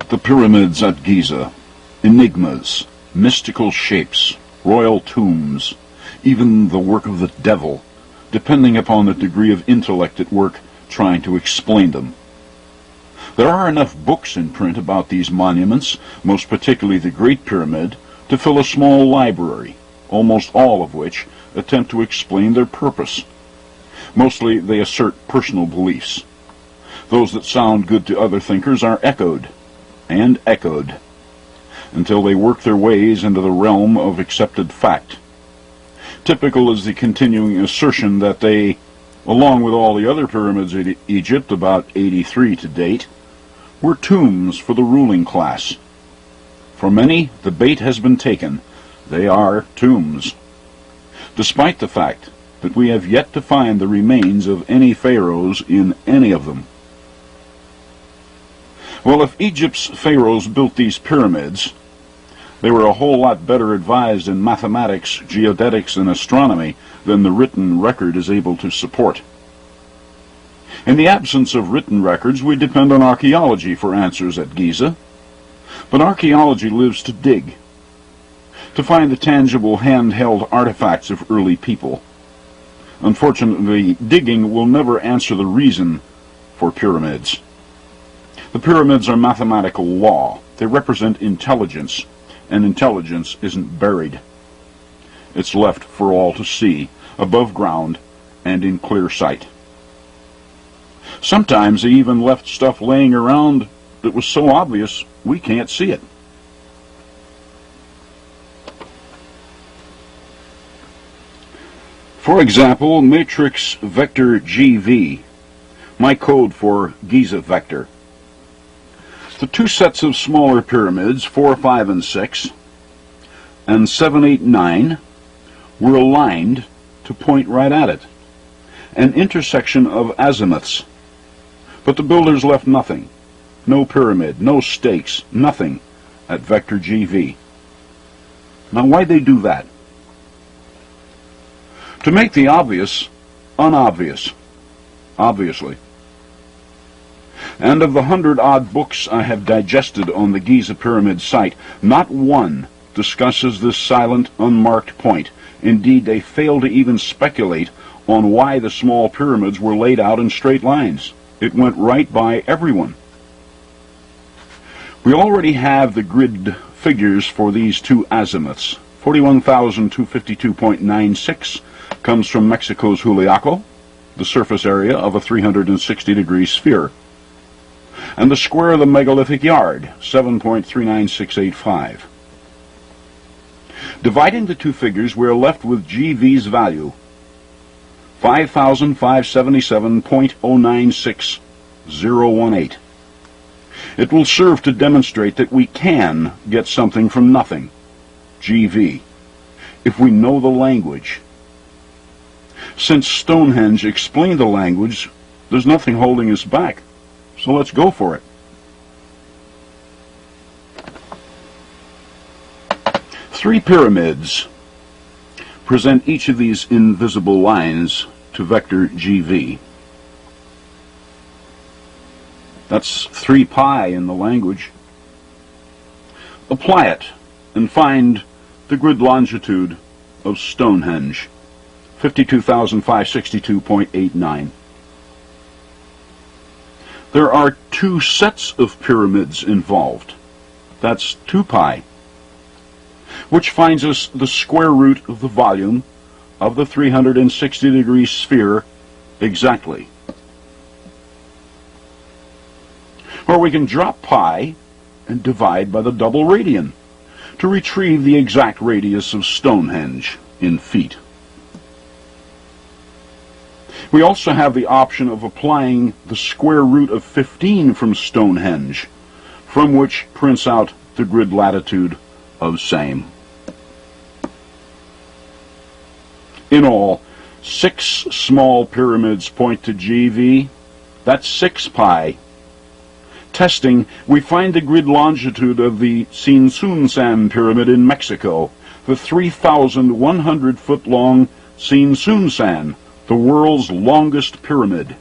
The pyramids at Giza, enigmas, mystical shapes, royal tombs, even the work of the devil, depending upon the degree of intellect at work trying to explain them. There are enough books in print about these monuments, most particularly the Great Pyramid, to fill a small library, almost all of which attempt to explain their purpose. Mostly they assert personal beliefs. Those that sound good to other thinkers are echoed, and echoed, until they work their ways into the realm of accepted fact. Typical is the continuing assertion that they, along with all the other pyramids in Egypt, about 83 to date, were tombs for the ruling class. For many, the bait has been taken. They are tombs, despite the fact that we have yet to find the remains of any pharaohs in any of them. Well, if Egypt's pharaohs built these pyramids, they were a whole lot better advised in mathematics, geodetics, and astronomy than the written record is able to support. In the absence of written records, we depend on archaeology for answers at Giza. But archaeology lives to dig, to find the tangible handheld artifacts of early people. Unfortunately, digging will never answer the reason for pyramids. The pyramids are mathematical law. They represent intelligence, and intelligence isn't buried. It's left for all to see, above ground and in clear sight. Sometimes they even left stuff laying around that was so obvious we can't see it. For example, matrix vector GV, my code for Giza vector. The two sets of smaller pyramids, 4, 5, and 6, and 7, 8, 9, were aligned to point right at it, an intersection of azimuths. But the builders left nothing, no pyramid, no stakes, nothing at vector GV. Now, why'd they do that? To make the obvious unobvious, obviously. And of the 100-odd books I have digested on the Giza Pyramid site, not one discusses this silent, unmarked point. Indeed, they fail to even speculate on why the small pyramids were laid out in straight lines. It went right by everyone. We already have the grid figures for these two azimuths. 41,252.96 comes from Mexico's Juliaco, the surface area of a 360-degree sphere, and the square of the megalithic yard, 7.39685. Dividing the two figures, we are left with GV's value, 5,577.096018. It will serve to demonstrate that we can get something from nothing, GV, if we know the language. Since Stonehenge explained the language, there's nothing holding us back. So let's go for it. Three pyramids present each of these invisible lines to vector GV. That's 3 pi in the language. Apply it and find the grid longitude of Stonehenge, 52,562.89. There are two sets of pyramids involved. That's 2 pi, which finds us the square root of the volume of the 360-degree sphere exactly. Or we can drop pi and divide by the double radian to retrieve the exact radius of Stonehenge in feet. We also have the option of applying the square root of 15 from Stonehenge, from which prints out the grid latitude of same. In all, 6 small pyramids point to GV. That's 6 pi. Testing, we find the grid longitude of the Tzintzuntzan pyramid in Mexico, the 3,100-foot-long Tzintzuntzan, the world's longest pyramid.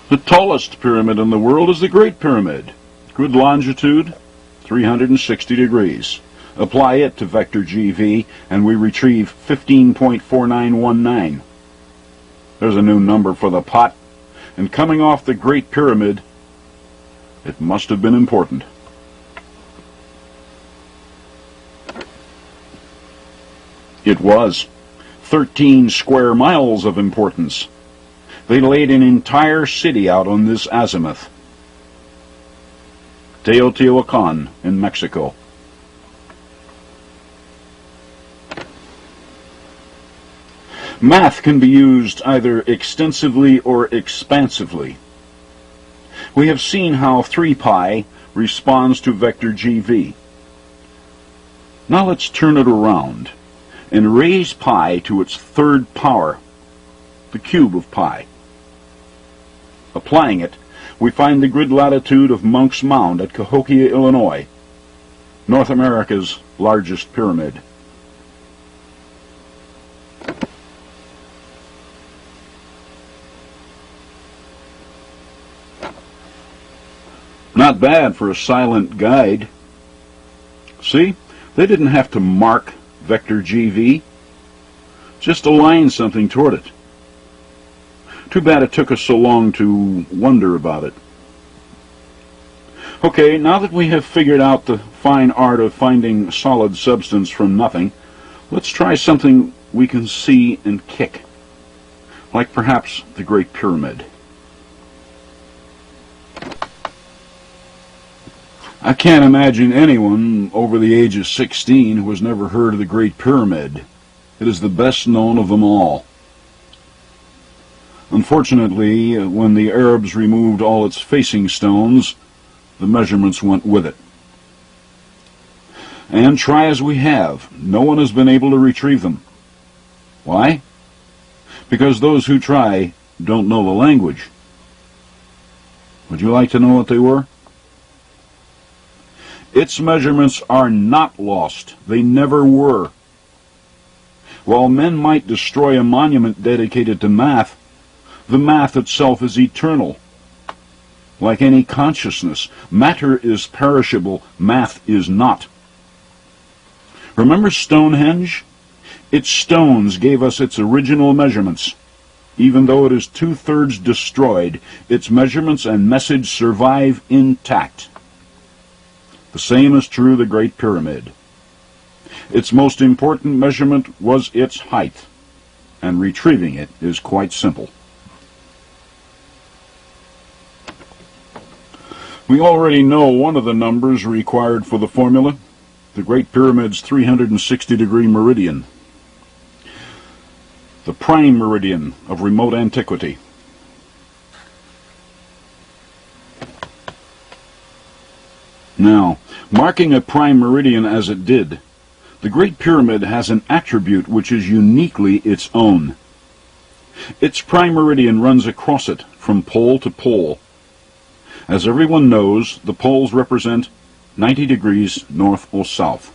The tallest pyramid in the world is the Great Pyramid. Grid longitude, 360 degrees. Apply it to vector GV, and we retrieve 15.4919. There's a new number for the pot, and coming off the Great Pyramid, it must have been important. It was 13 square miles of importance. They laid an entire city out on this azimuth. Teotihuacan in Mexico. Math can be used either extensively or expansively. We have seen how 3 pi responds to vector GV. Now let's turn it around and raise pi to its 3rd power, the cube of pi. Applying it, we find the grid latitude of Munck's Mound at Cahokia, Illinois, North America's largest pyramid. Not bad for a silent guide. See, they didn't have to mark vector GV, just align something toward it. Too bad it took us so long to wonder about it. Okay, now that we have figured out the fine art of finding solid substance from nothing, let's try something we can see and kick, like perhaps the Great Pyramid. I can't imagine anyone over the age of 16 who has never heard of the Great Pyramid. It is the best known of them all. Unfortunately, when the Arabs removed all its facing stones, the measurements went with it. And try as we have, no one has been able to retrieve them. Why? Because those who try don't know the language. Would you like to know what they were? Its measurements are not lost. They never were. While men might destroy a monument dedicated to math, the math itself is eternal. Like any consciousness, matter is perishable, math is not. Remember Stonehenge? Its stones gave us its original measurements. Even though it is 2/3 destroyed, its measurements and message survive intact. The same is true of the Great Pyramid. Its most important measurement was its height, and retrieving it is quite simple. We already know one of the numbers required for the formula, the Great Pyramid's 360-degree meridian, the prime meridian of remote antiquity. Now, marking a prime meridian as it did, the Great Pyramid has an attribute which is uniquely its own. Its prime meridian runs across it from pole to pole. As everyone knows, the poles represent 90 degrees north or south.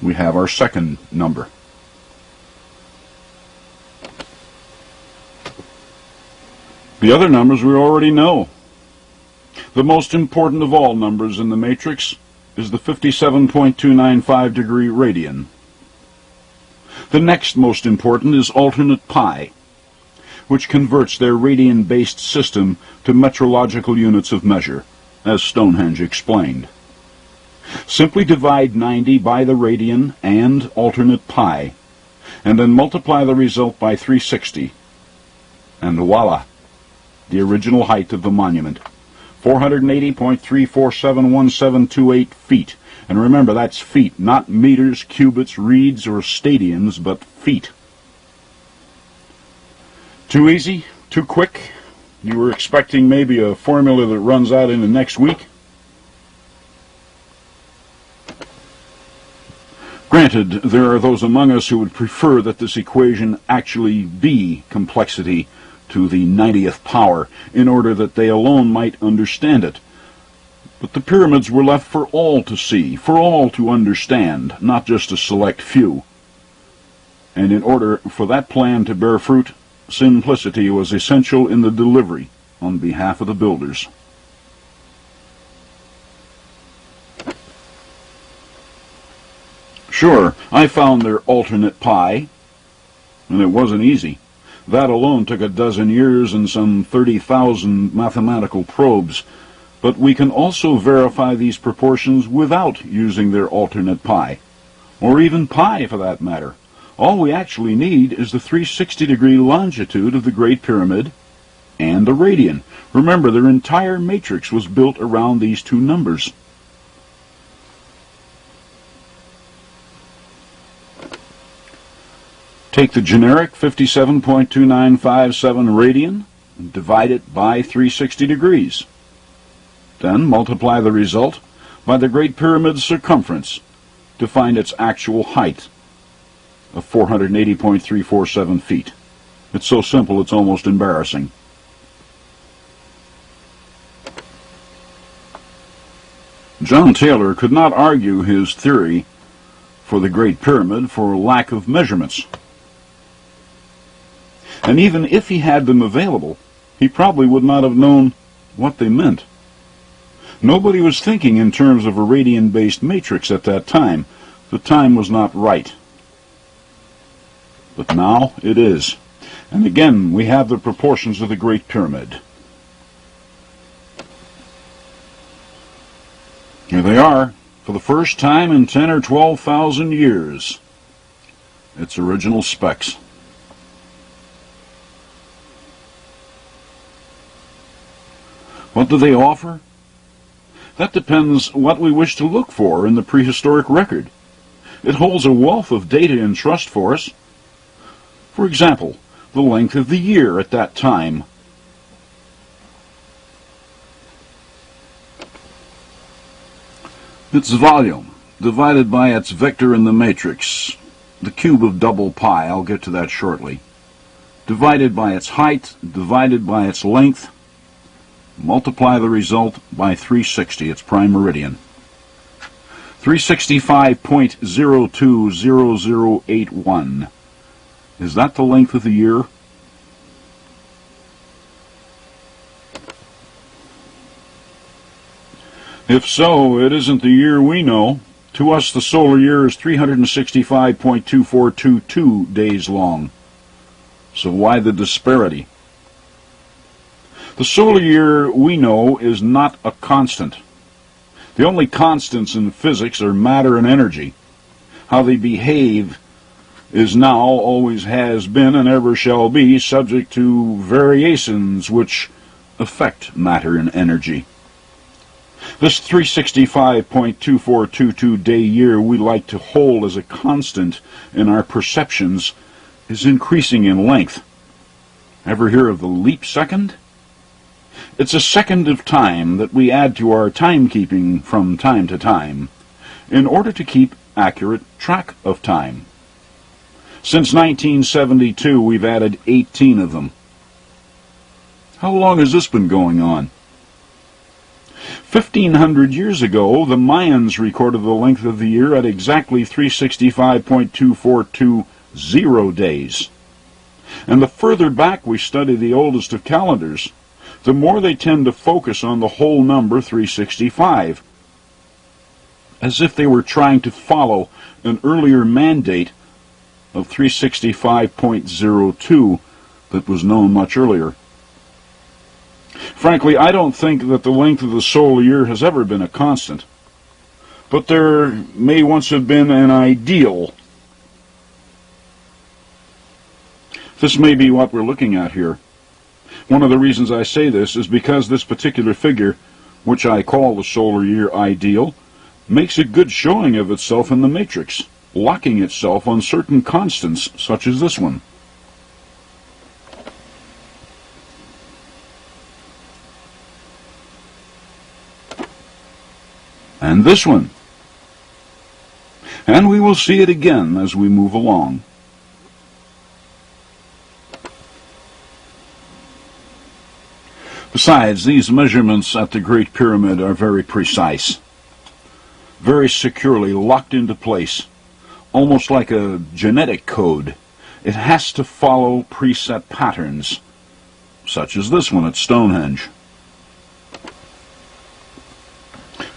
We have our second number. The other numbers we already know. The most important of all numbers in the matrix is the 57.295-degree radian. The next most important is alternate pi, which converts their radian-based system to metrological units of measure, as Stonehenge explained. Simply divide 90 by the radian and alternate pi, and then multiply the result by 360, and voila, the original height of the monument, 480.3471728 feet. And remember, that's feet, not meters, cubits, reeds, or stadiums, but feet. Too easy? Too quick? You were expecting maybe a formula that runs out into next week? Granted, there are those among us who would prefer that this equation actually be complexity to the 90th power, in order that they alone might understand it. But the pyramids were left for all to see, for all to understand, not just a select few. And in order for that plan to bear fruit, simplicity was essential in the delivery on behalf of the builders. Sure, I found their alternate pi, and it wasn't easy. That alone took a dozen years and some 30,000 mathematical probes, but we can also verify these proportions without using their alternate pi, or even pi for that matter. All we actually need is the 360-degree longitude of the Great Pyramid and the radian. Remember, their entire matrix was built around these two numbers. Take the generic 57.2957 radian and divide it by 360 degrees. Then multiply the result by the Great Pyramid's circumference to find its actual height of 480.347 feet. It's so simple it's almost embarrassing. John Taylor could not argue his theory for the Great Pyramid for lack of measurements. And even if he had them available, he probably would not have known what they meant. Nobody was thinking in terms of a radian-based matrix at that time. The time was not right. But now it is. And again, we have the proportions of the Great Pyramid. Here they are, for the first time in 10 or 12,000 years. Its original specs. What do they offer? That depends what we wish to look for in the prehistoric record. It holds a wealth of data in trust for us. For example, the length of the year at that time. Its volume, divided by its vector in the matrix, the cube of double pi, I'll get to that shortly, divided by its height, divided by its length, multiply the result by 360, its prime meridian. 365.020081. Is that the length of the year? If so, it isn't the year we know. To us, the solar year is 365.2422 days long. So why the disparity? The solar year we know is not a constant. The only constants in physics are matter and energy. How they behave is now, always has been, and ever shall be subject to variations which affect matter and energy. This 365.2422 day year we like to hold as a constant in our perceptions is increasing in length. Ever hear of the leap second? It's a second of time that we add to our timekeeping from time to time in order to keep accurate track of time. Since 1972, we've added 18 of them. How long has this been going on? 1,500 years ago, the Mayans recorded the length of the year at exactly 365.2420 days. And the further back we study the oldest of calendars, the more they tend to focus on the whole number 365, as if they were trying to follow an earlier mandate of 365.02 that was known much earlier. Frankly, I don't think that the length of the solar year has ever been a constant, but there may once have been an ideal. This may be what we're looking at here. One of the reasons I say this is because this particular figure, which I call the solar year ideal, makes a good showing of itself in the matrix, locking itself on certain constants such as this one. And this one. And we will see it again as we move along. Besides, these measurements at the Great Pyramid are very precise, very securely locked into place, almost like a genetic code. It has to follow preset patterns, such as this one at Stonehenge.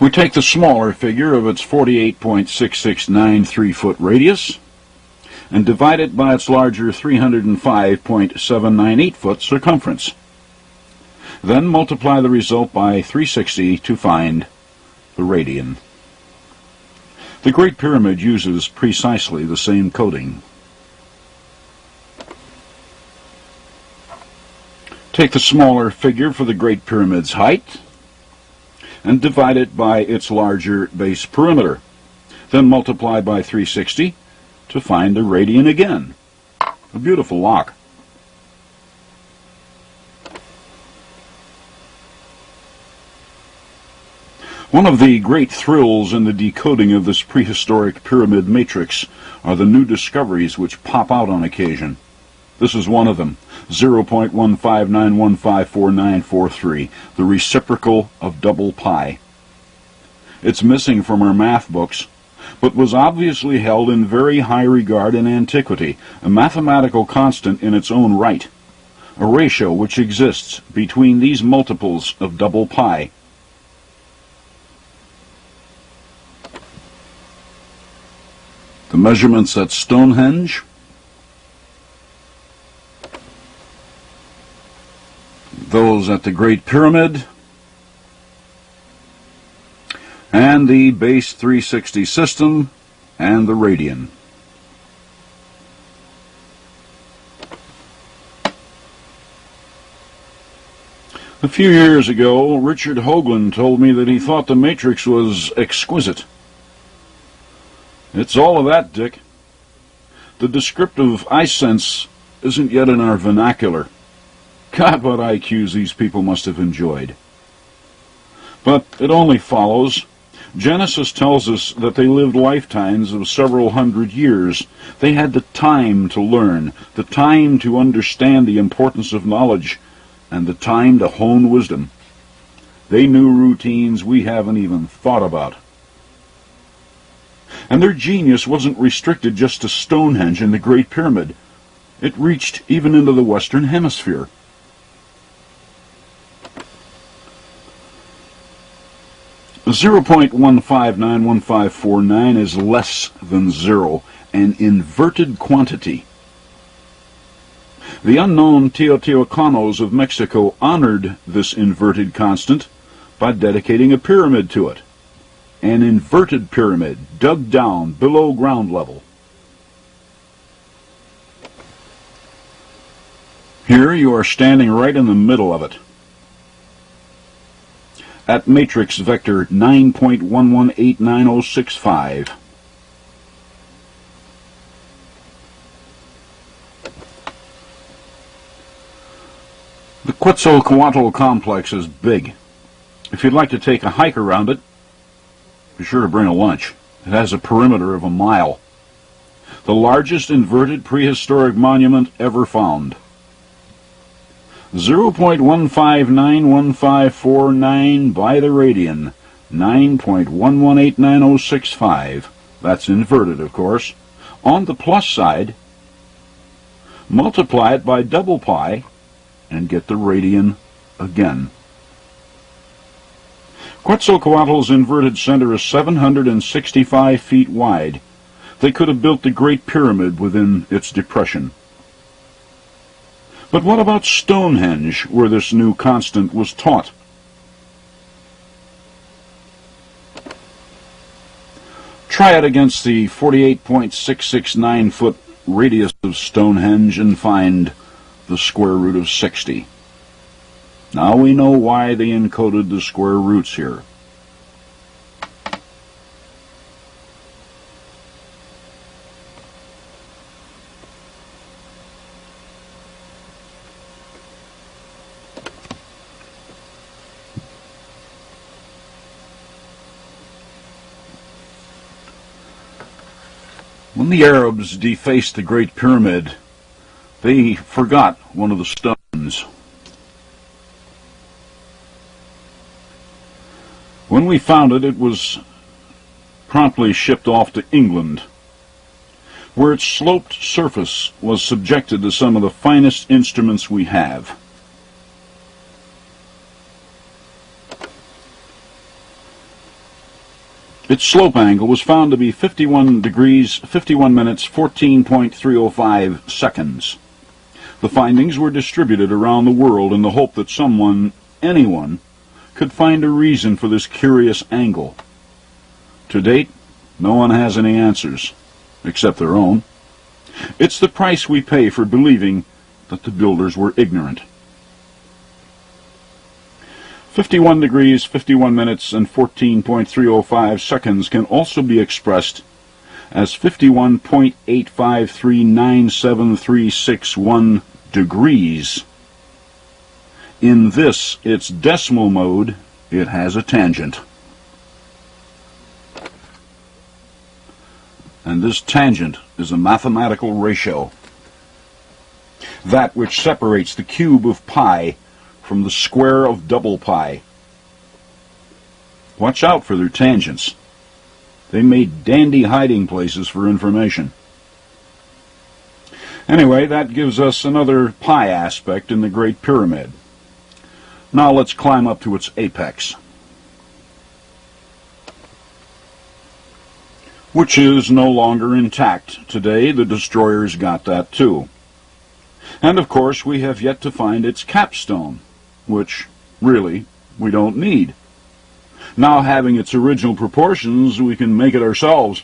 We take the smaller figure of its 48.6693 foot radius and divide it by its larger 305.798 foot circumference. Then multiply the result by 360 to find the radian. The Great Pyramid uses precisely the same coding. Take the smaller figure for the Great Pyramid's height and divide it by its larger base perimeter. Then multiply by 360 to find the radian again. A beautiful lock. One of the great thrills in the decoding of this prehistoric pyramid matrix are the new discoveries which pop out on occasion. This is one of them, 0.159154943, the reciprocal of double pi. It's missing from our math books, but was obviously held in very high regard in antiquity, a mathematical constant in its own right, a ratio which exists between these multiples of double pi. The measurements at Stonehenge, those at the Great Pyramid, and the base 360 system, and the radian. A few years ago, Richard Hoagland told me that he thought the matrix was exquisite. It's all of that, Dick. The descriptive I sense isn't yet in our vernacular. God, what IQs these people must have enjoyed. But it only follows. Genesis tells us that they lived lifetimes of several hundred years. They had the time to learn, the time to understand the importance of knowledge, and the time to hone wisdom. They knew routines we haven't even thought about. And their genius wasn't restricted just to Stonehenge and the Great Pyramid. It reached even into the Western Hemisphere. The 0.1591549 is less than zero, an inverted quantity. The unknown Teotihuacanos of Mexico honored this inverted constant by dedicating a pyramid to it. An inverted pyramid dug down below ground level. Here you are standing right in the middle of it. At matrix vector 9.118965. The Quetzalcoatl complex is big. If you'd like to take a hike around it, be sure to bring a lunch. It has a perimeter of a mile. The largest inverted prehistoric monument ever found. 0.1591549 by the radian, 9.118965. That's inverted, of course. On the plus side, multiply it by double pi and get the radian again. Quetzalcoatl's inverted center is 765 feet wide. They could have built the Great Pyramid within its depression. But what about Stonehenge, where this new constant was taught? Try it against the 48.669 foot radius of Stonehenge and find the square root of 60. Now we know why they encoded the square roots here. When the Arabs defaced the Great Pyramid, they forgot one of the stones. When we found it, it was promptly shipped off to England. where its sloped surface was subjected to some of the finest instruments we have. Its slope angle was found to be 51 degrees, 51 minutes, 14.305 seconds. The findings were distributed around the world in the hope that anyone, could find a reason for this curious angle. To date, no one has any answers, except their own. It's the price we pay for believing that the builders were ignorant. 51 degrees, 51 minutes, and 14.305 seconds can also be expressed as 51.8539731 degrees. In this, its decimal mode, it has a tangent. And this tangent is a mathematical ratio. That which separates the cube of pi from the square of double pi. Watch out for their tangents. They made dandy hiding places for information. Anyway, that gives us another pi aspect in the Great Pyramid. Now let's climb up to its apex, which is no longer intact today. The destroyers got that too. And of course, we have yet to find its capstone, which, really, we don't need. Now having its original proportions, we can make it ourselves.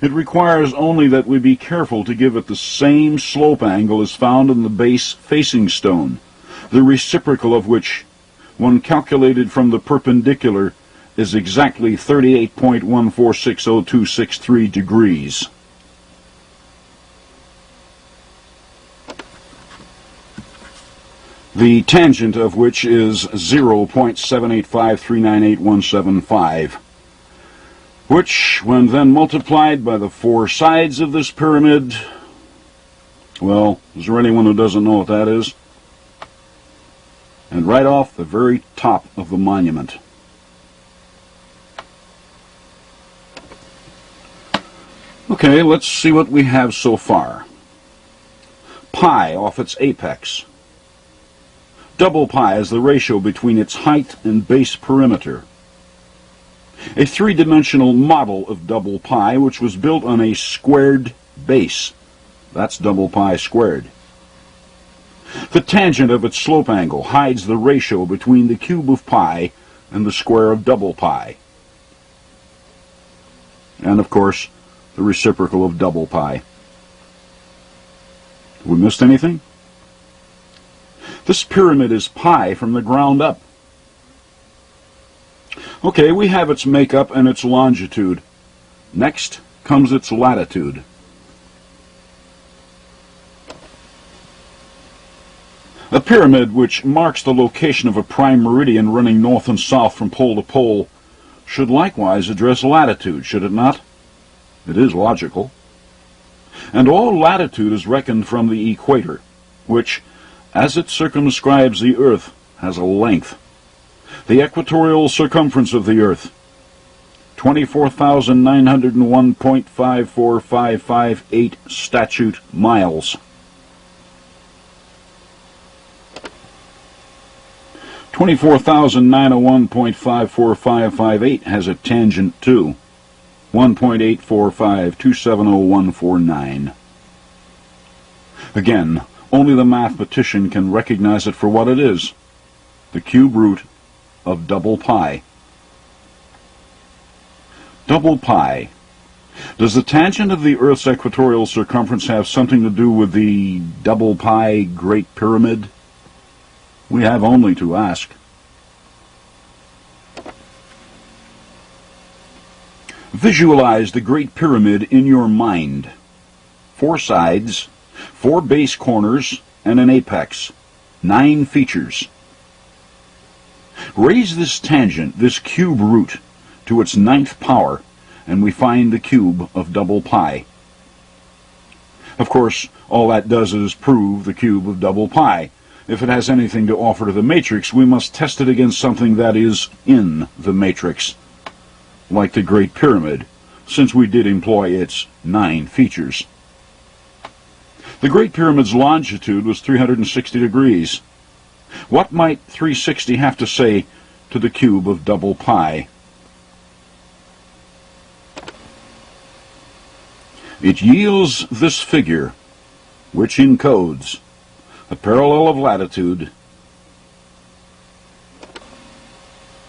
It requires only that we be careful to give it the same slope angle as found in the base facing stone, the reciprocal of which, when calculated from the perpendicular, is exactly 38.146063 degrees. The tangent of which is 0.785398175, which, when then multiplied by the four sides of this pyramid, well, is there anyone who doesn't know what that is? And right off the very top of the monument. Okay, let's see what we have so far. Pi off its apex. Double pi is the ratio between its height and base perimeter. A three-dimensional model of double pi which was built on a squared base. That's double pi squared. The tangent of its slope angle hides the ratio between the cube of pi and the square of double pi. And of course, the reciprocal of double pi. Have we missed anything? This pyramid is pi from the ground up. Okay, we have its makeup and its longitude. Next comes its latitude. A pyramid which marks the location of a prime meridian running north and south from pole to pole should likewise address latitude, should it not? It is logical. And all latitude is reckoned from the equator, which, as it circumscribes the Earth, has a length. The equatorial circumference of the Earth, 24,901.54558 statute miles. 24,901.54558 has a tangent too, 1.845270149. Again, only the mathematician can recognize it for what it is, the cube root of double pi. Double pi. Does the tangent of the Earth's equatorial circumference have something to do with the double pi Great Pyramid? We have only to ask. Visualize the Great Pyramid in your mind. 4 sides, 4 base corners, and an apex. 9 features. Raise this tangent, this cube root, to its 9th power, and we find the cube of double pi. Of course, all that does is prove the cube of double pi. If it has anything to offer to the matrix, we must test it against something that is in the matrix, like the Great Pyramid, since we did employ its 9 features. The Great Pyramid's longitude was 360 degrees. What might 360 have to say to the cube of double pi? It yields this figure, which encodes a parallel of latitude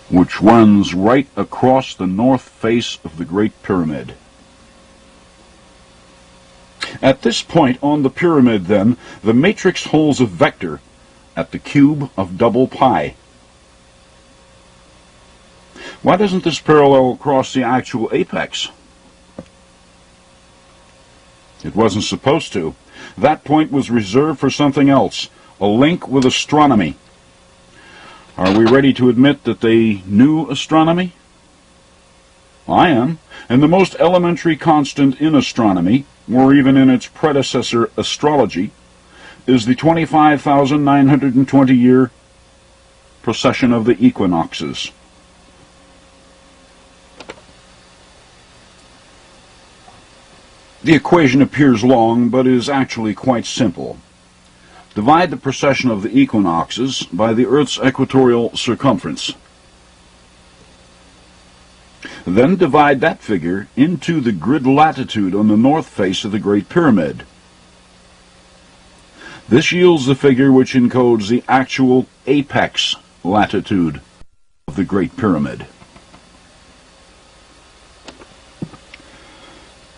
which runs right across the north face of the Great Pyramid. At this point on the pyramid, then, the matrix holds a vector at the cube of double pi. Why doesn't this parallel cross the actual apex? It wasn't supposed to. That point was reserved for something else, a link with astronomy. Are we ready to admit that they knew astronomy? I am, and the most elementary constant in astronomy, or even in its predecessor astrology, is the 25,920-year procession of the equinoxes. The equation appears long, but is actually quite simple. Divide the precession of the equinoxes by the Earth's equatorial circumference. Then divide that figure into the grid latitude on the north face of the Great Pyramid. This yields the figure which encodes the actual apex latitude of the Great Pyramid.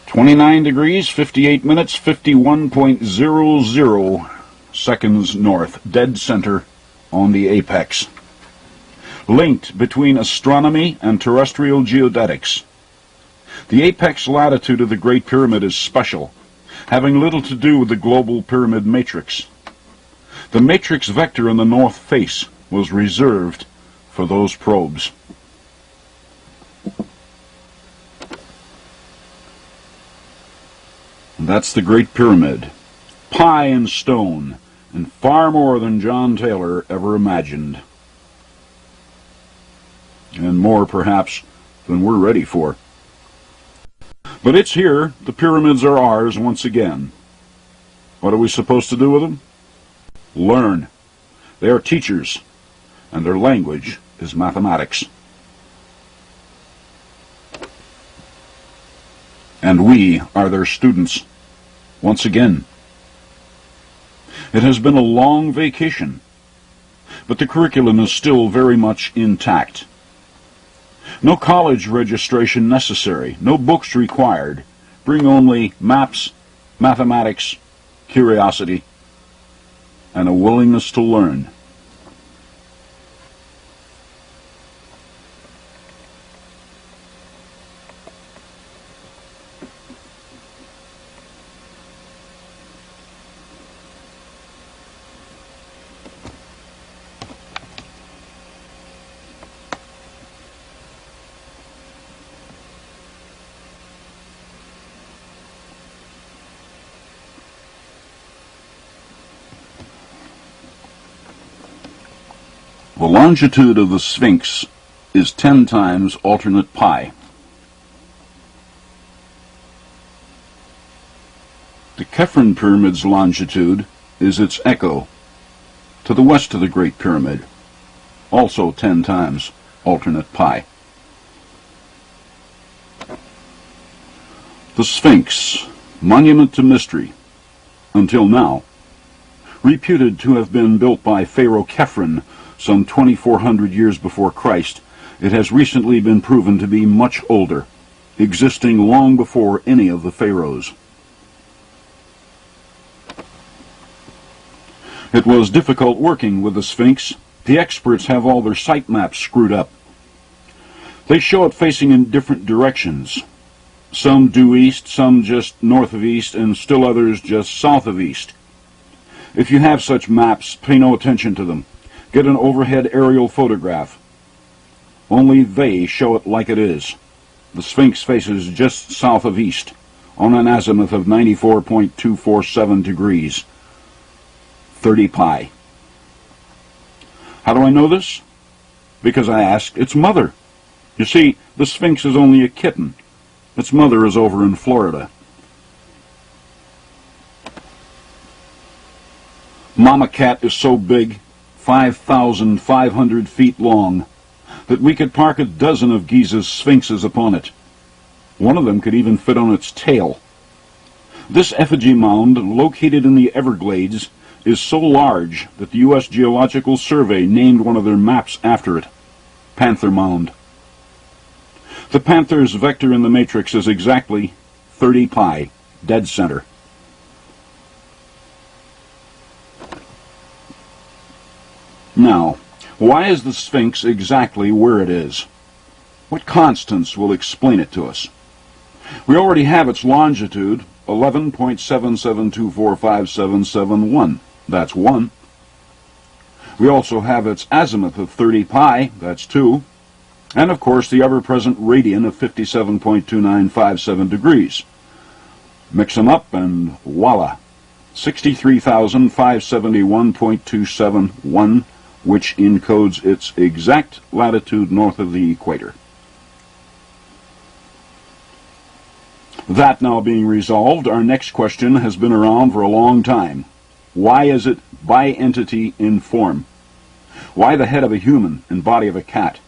29 degrees, 58 minutes, 51.00 seconds north, dead center on the apex. Linked between astronomy and terrestrial geodetics. The apex latitude of the Great Pyramid is special, having little to do with the global pyramid matrix. The matrix vector in the north face was reserved for those probes. That's the Great Pyramid. Pi in stone, and far more than John Taylor ever imagined. And more, perhaps, than we're ready for. But it's here. The pyramids are ours once again. What are we supposed to do with them? Learn. They are teachers, and their language is mathematics. And we are their students once again. It has been a long vacation, but the curriculum is still very much intact. No college registration necessary, no books required. Bring only maps, mathematics, curiosity, and a willingness to learn. The longitude of the Sphinx is 10 times alternate pi. The Khafre Pyramid's longitude is its echo, to the west of the Great Pyramid, also 10 times alternate pi. The Sphinx, monument to mystery, until now, reputed to have been built by Pharaoh Khafre some 2,400 years before Christ, it has recently been proven to be much older, existing long before any of the pharaohs. It was difficult working with the Sphinx. The experts have all their site maps screwed up. They show it facing in different directions. Some due east, some just north of east, and still others just south of east. If you have such maps, pay no attention to them. Get an overhead aerial photograph. Only they show it like it is. The Sphinx faces just south of east, on an azimuth of 94.247 degrees, 30 pi. How do I know this? Because I asked its mother. You see, the Sphinx is only a kitten. Its mother is over in Florida. Mama Cat is so big, 5,500 feet long, that we could park a dozen of Giza's sphinxes upon it. One of them could even fit on its tail. This effigy mound, located in the Everglades, is so large that the U.S. Geological Survey named one of their maps after it, Panther Mound. The panther's vector in the matrix is exactly 30 pi, dead center. Now, why is the Sphinx exactly where it is? What constants will explain it to us? We already have its longitude, 11.77245771. That's 1. We also have its azimuth of 30 pi, that's 2. And of course the ever-present radian of 57.2957 degrees. Mix them up and voila, 63,571.271, which encodes its exact latitude north of the equator. That now being resolved, our next question has been around for a long time. Why is it bi-entity in form? Why the head of a human and body of a cat?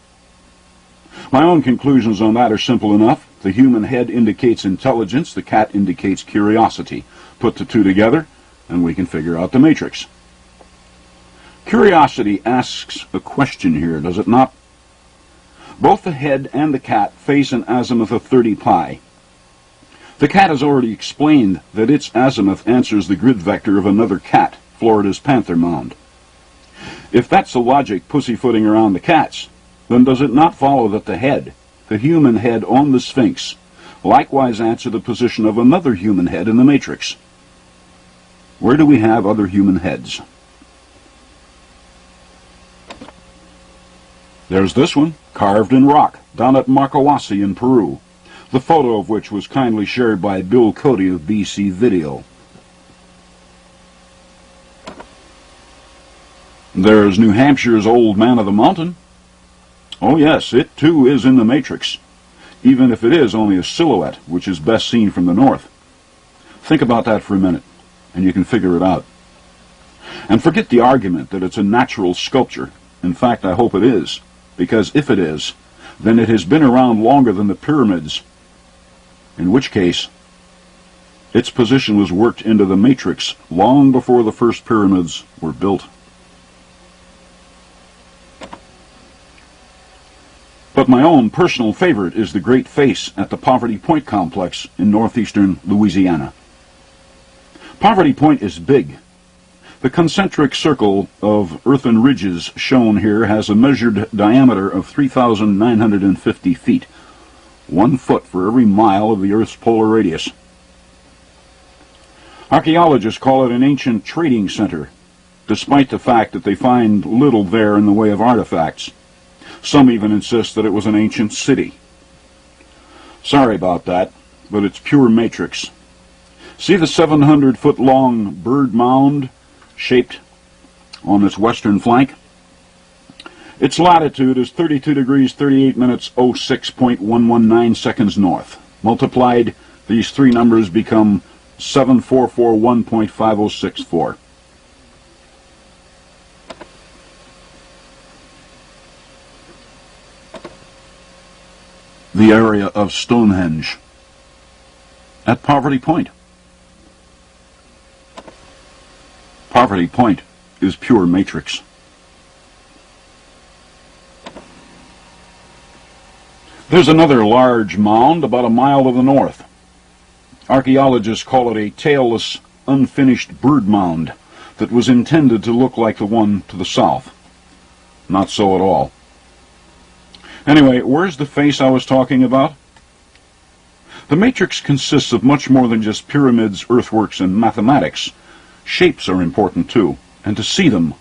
My own conclusions on that are simple enough. The human head indicates intelligence, the cat indicates curiosity. Put the two together, and we can figure out the matrix. Curiosity asks a question here, does it not? Both the head and the cat face an azimuth of 30 pi. The cat has already explained that its azimuth answers the grid vector of another cat, Florida's Panther Mound. If that's the logic pussyfooting around the cats, then does it not follow that the head, the human head on the Sphinx, likewise answer the position of another human head in the matrix? Where do we have other human heads? There's this one, carved in rock, down at Marcoasi in Peru, the photo of which was kindly shared by Bill Cody of BC Video. There's New Hampshire's Old Man of the Mountain. Oh yes, it too is in the matrix, even if it is only a silhouette, which is best seen from the north. Think about that for a minute, and you can figure it out. And forget the argument that it's a natural sculpture. In fact, I hope it is, because if it is, then it has been around longer than the pyramids, in which case its position was worked into the matrix long before the first pyramids were built. But my own personal favorite is the Great Face at the Poverty Point complex in northeastern Louisiana. Poverty Point is big. The concentric circle of earthen ridges shown here has a measured diameter of 3,950 feet, 1 foot for every mile of the Earth's polar radius. Archaeologists call it an ancient trading center, despite the fact that they find little there in the way of artifacts. Some even insist that it was an ancient city. Sorry about that, but it's pure matrix. See the 700-foot-long bird mound shaped on its western flank? Its latitude is 32 degrees 38 minutes 06.119 seconds north. Multiplied, these three numbers become 7441.5064. The area of Stonehenge at Poverty Point. Poverty Point is pure matrix. There's another large mound about a mile to the north. Archaeologists call it a tailless, unfinished bird mound that was intended to look like the one to the south. Not so at all. Anyway, where's the face I was talking about? The matrix consists of much more than just pyramids, earthworks, and mathematics. Shapes are important too, and to see them,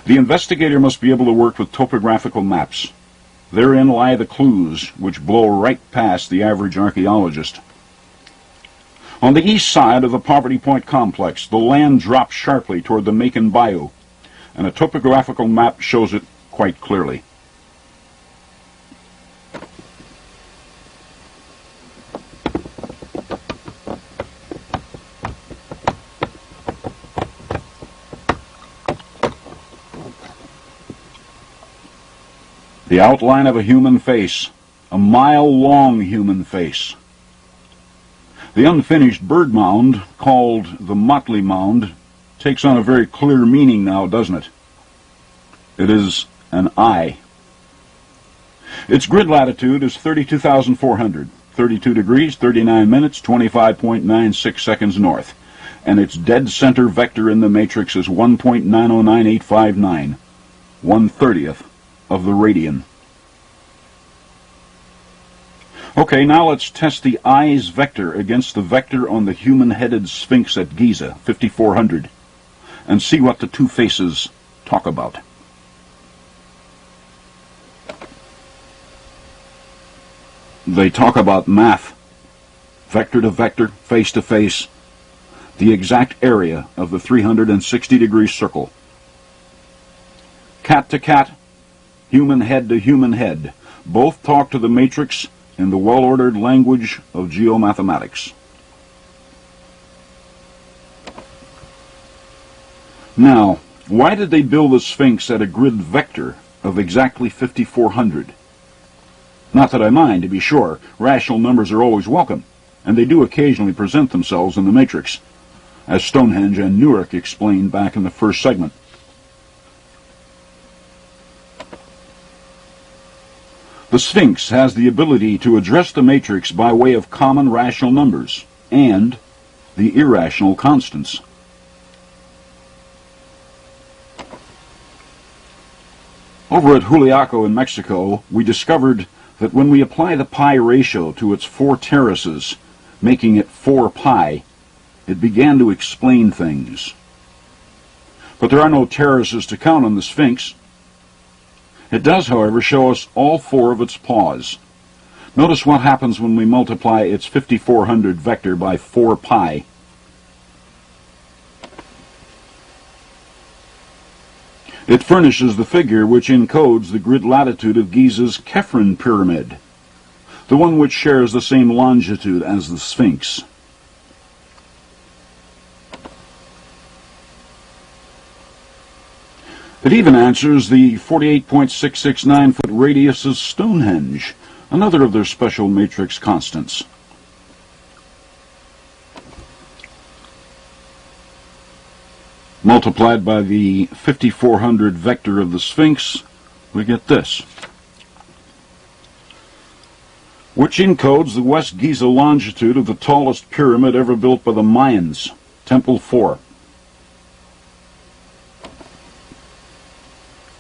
the investigator must be able to work with topographical maps. Therein lie the clues which blow right past the average archaeologist. On the east side of the Poverty Point complex, the land drops sharply toward the Macon Bayou, and a topographical map shows it quite clearly. The outline of a human face, a mile-long human face. The unfinished bird mound, called the Motley Mound, takes on a very clear meaning now, doesn't it? It is an eye. Its grid latitude is 32,400, 32 degrees, 39 minutes, 25.96 seconds north, and its dead center vector in the matrix is 1.909859, 1/30th of the radian. Okay, now let's test the eye's vector against the vector on the human-headed Sphinx at Giza, 5400, and see what the two faces talk about. They talk about math, vector to vector, face to face, the exact area of the 360-degree circle. Cat to cat, human head to human head, both talk to the matrix in the well-ordered language of geomathematics. Now, why did they build the Sphinx at a grid vector of exactly 5400? Not that I mind, to be sure. Rational numbers are always welcome, and they do occasionally present themselves in the matrix, as Stonehenge and Newark explained back in the first segment. The Sphinx has the ability to address the matrix by way of common rational numbers and the irrational constants. Over at Juliaco in Mexico, we discovered that when we apply the pi ratio to its 4 terraces, making it 4 pi, it began to explain things. But there are no terraces to count on the Sphinx. It does, however, show us all 4 of its paws. Notice what happens when we multiply its 5400 vector by 4 pi. It furnishes the figure which encodes the grid latitude of Giza's Kephren pyramid, the one which shares the same longitude as the Sphinx. It even answers the 48.669-foot radius of Stonehenge, another of their special matrix constants. Multiplied by the 5400 vector of the Sphinx, we get this, which encodes the West Giza longitude of the tallest pyramid ever built by the Mayans, Temple 4.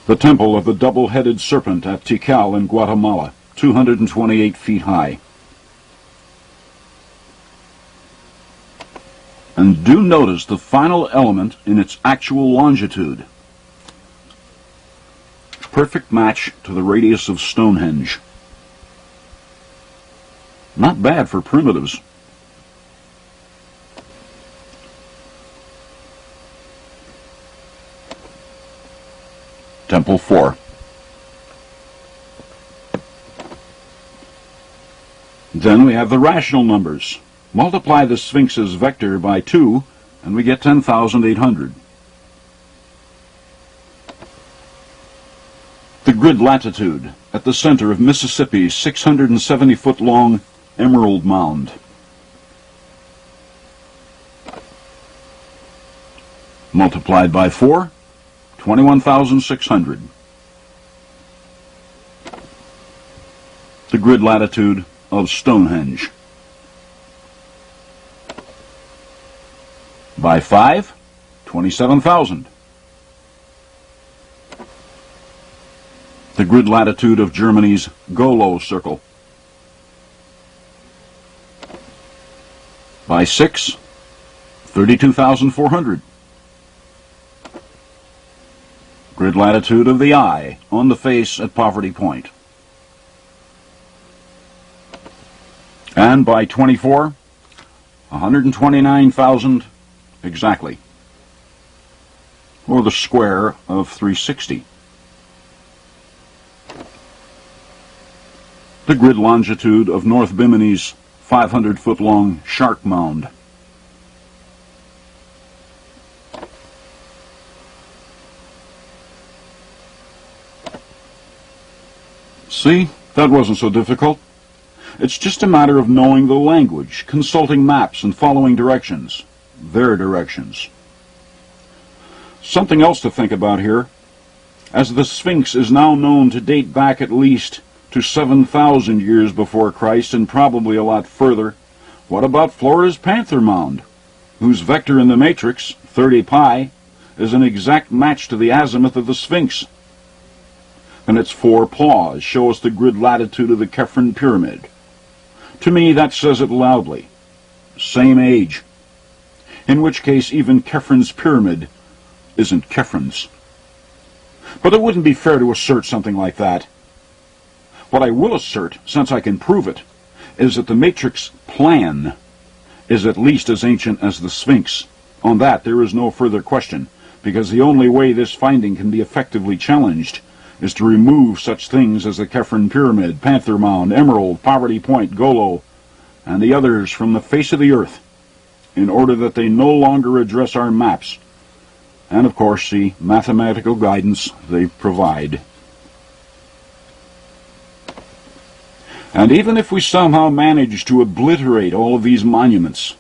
The temple of the double-headed serpent at Tikal in Guatemala, 228 feet high. And do notice the final element in its actual longitude. Perfect match to the radius of Stonehenge. Not bad for primitives. Temple 4. Then we have the rational numbers. Multiply the Sphinx's vector by 2, and we get 10,800. The grid latitude at the center of Mississippi's 670-foot-long Emerald Mound. Multiplied by 4, 21,600. The grid latitude of Stonehenge. By 5, 27,000. The grid latitude of Germany's Golo Circle. By 6, 32,400. Grid latitude of the eye on the face at Poverty Point. And by 24, 129,000 exactly, or the square of 360. The grid longitude of North Bimini's 500-foot-long Shark Mound. See, that wasn't so difficult. It's just a matter of knowing the language, consulting maps, and following directions. Their directions. Something else to think about here. As the Sphinx is now known to date back at least to 7,000 years before Christ, and probably a lot further, what about Flora's Panther Mound, whose vector in the matrix, 30 pi, is an exact match to the azimuth of the Sphinx? And its 4 paws show us the grid latitude of the Khephren Pyramid. To me, that says it loudly. Same age. In which case, even Khepren's pyramid isn't Khepren's. But it wouldn't be fair to assert something like that. What I will assert, since I can prove it, is that the matrix plan is at least as ancient as the Sphinx. On that, there is no further question, because the only way this finding can be effectively challenged is to remove such things as the Khephren Pyramid, Panther Mound, Emerald, Poverty Point, Golo, and the others from the face of the earth, in order that they no longer address our maps, and of course the mathematical guidance they provide. And even if we somehow manage to obliterate all of these monuments,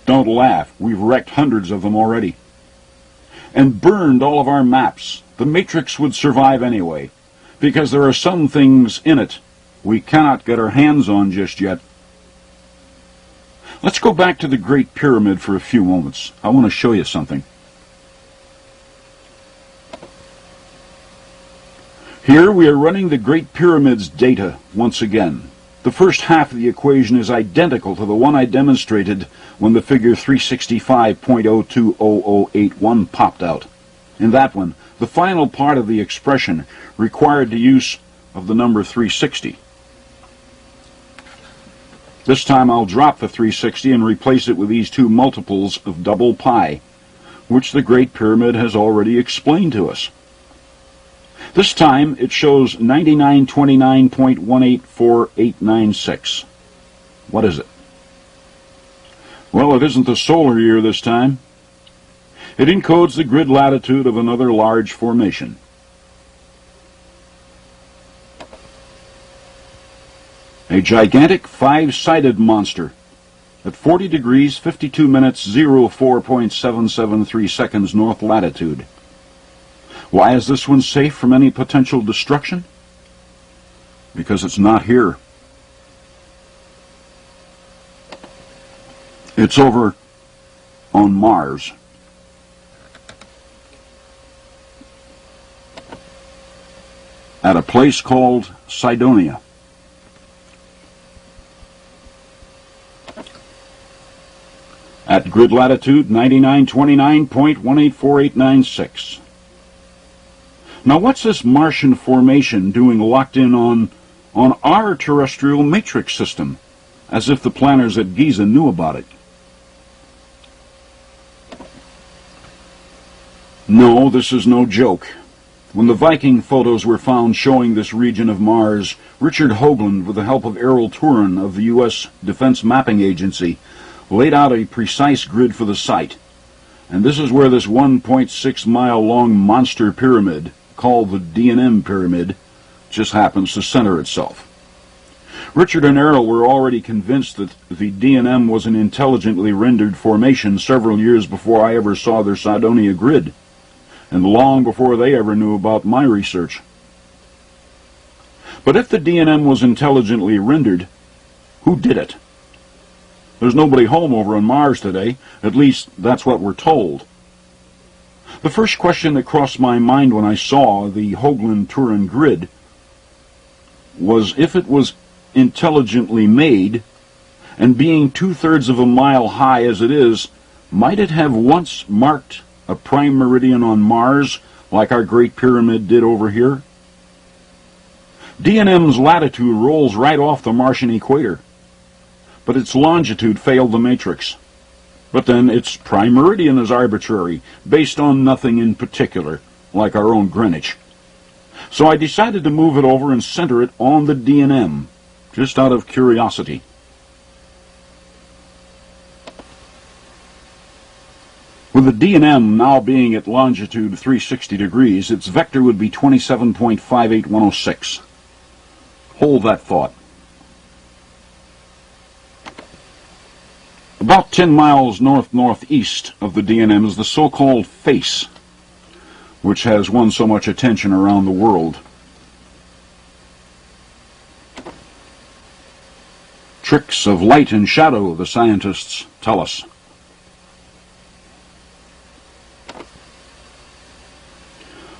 don't laugh, we've wrecked hundreds of them already, and burned all of our maps, the matrix would survive anyway, because there are some things in it we cannot get our hands on just yet. Let's go back to the Great Pyramid for a few moments. I want to show you something. Here we are running the Great Pyramid's data once again. The first half of the equation is identical to the one I demonstrated when the figure 365.020081 popped out. In that one, the final part of the expression required the use of the number 360. This time I'll drop the 360 and replace it with these two multiples of double pi, which the Great Pyramid has already explained to us. This time it shows 9929.184896. What is it? Well, it isn't the solar year this time. It encodes the grid latitude of another large formation. A gigantic 5-sided monster at 40 degrees 52 minutes 04.773 seconds north latitude. Why is this one safe from any potential destruction? Because it's not here. It's over on Mars. At a place called Cydonia. At grid latitude 9929.184896. Now what's this Martian formation doing locked in on our terrestrial matrix system, as if the planners at Giza knew about it? No, this is no joke. When the Viking photos were found showing this region of Mars, Richard Hoagland, with the help of Errol Turin of the U.S. Defense Mapping Agency, laid out a precise grid for the site. And this is where this 1.6-mile-long monster pyramid, called the D&M Pyramid, just happens to center itself. Richard and Errol were already convinced that the D&M was an intelligently rendered formation several years before I ever saw their Cydonia grid, and long before they ever knew about my research. But if the D&M was intelligently rendered, who did it? There's nobody home over on Mars today, at least that's what we're told. The first question that crossed my mind when I saw the Hoagland-Turin grid was if it was intelligently made, and being 2/3 of a mile high as it is, might it have once marked a prime meridian on Mars like our Great Pyramid did over here? D&M's latitude rolls right off the Martian equator, but its longitude failed the matrix. But then its prime meridian is arbitrary, based on nothing in particular, like our own Greenwich. So I decided to move it over and center it on the D&M, just out of curiosity. With the D&M now being at longitude 360 degrees, its vector would be 27.58106. Hold that thought. About 10 miles north-northeast of the DNM is the so-called face, which has won so much attention around the world. Tricks of light and shadow, the scientists tell us.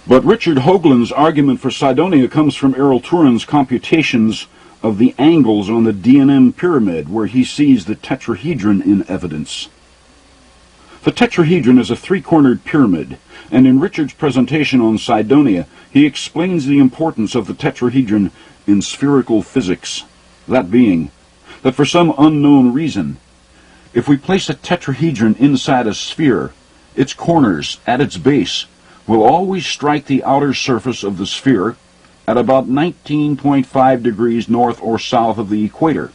But Richard Hoagland's argument for Cydonia comes from Errol Turin's computations of the angles on the DNM pyramid, where he sees the tetrahedron in evidence. The tetrahedron is a three-cornered pyramid, and in Richard's presentation on Cydonia, he explains the importance of the tetrahedron in spherical physics, that being, that for some unknown reason, if we place a tetrahedron inside a sphere, its corners, at its base, will always strike the outer surface of the sphere at about 19.5 degrees north or south of the equator.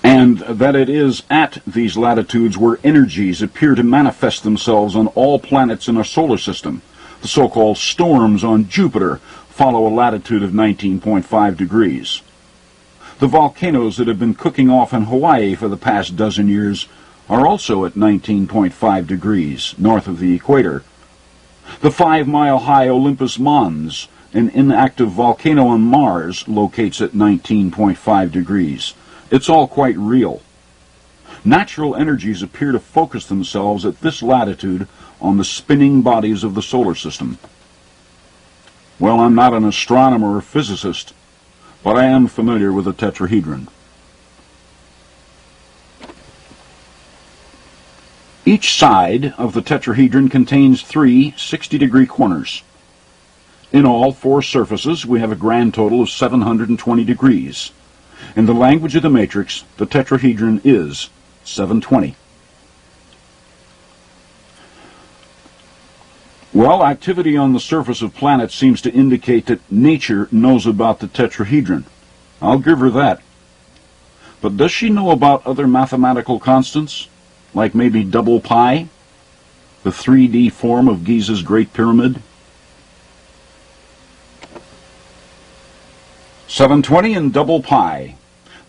And that it is at these latitudes where energies appear to manifest themselves on all planets in our solar system. The so-called storms on Jupiter follow a latitude of 19.5 degrees. The volcanoes that have been cooking off in Hawaii for the past dozen years are also at 19.5 degrees north of the equator. The 5-mile-high Olympus Mons, an inactive volcano on Mars, locates at 19.5 degrees. It's all quite real. Natural energies appear to focus themselves at this latitude on the spinning bodies of the solar system. Well, I'm not an astronomer or physicist, but I am familiar with the tetrahedron. Each side of the tetrahedron contains three 60-degree corners. In all four surfaces, we have a grand total of 720 degrees. In the language of the matrix, the tetrahedron is 720. Well, activity on the surface of planets seems to indicate that nature knows about the tetrahedron. I'll give her that. But does she know about other mathematical constants? Like maybe double pi, the 3D form of Giza's Great Pyramid? 720 and double pi.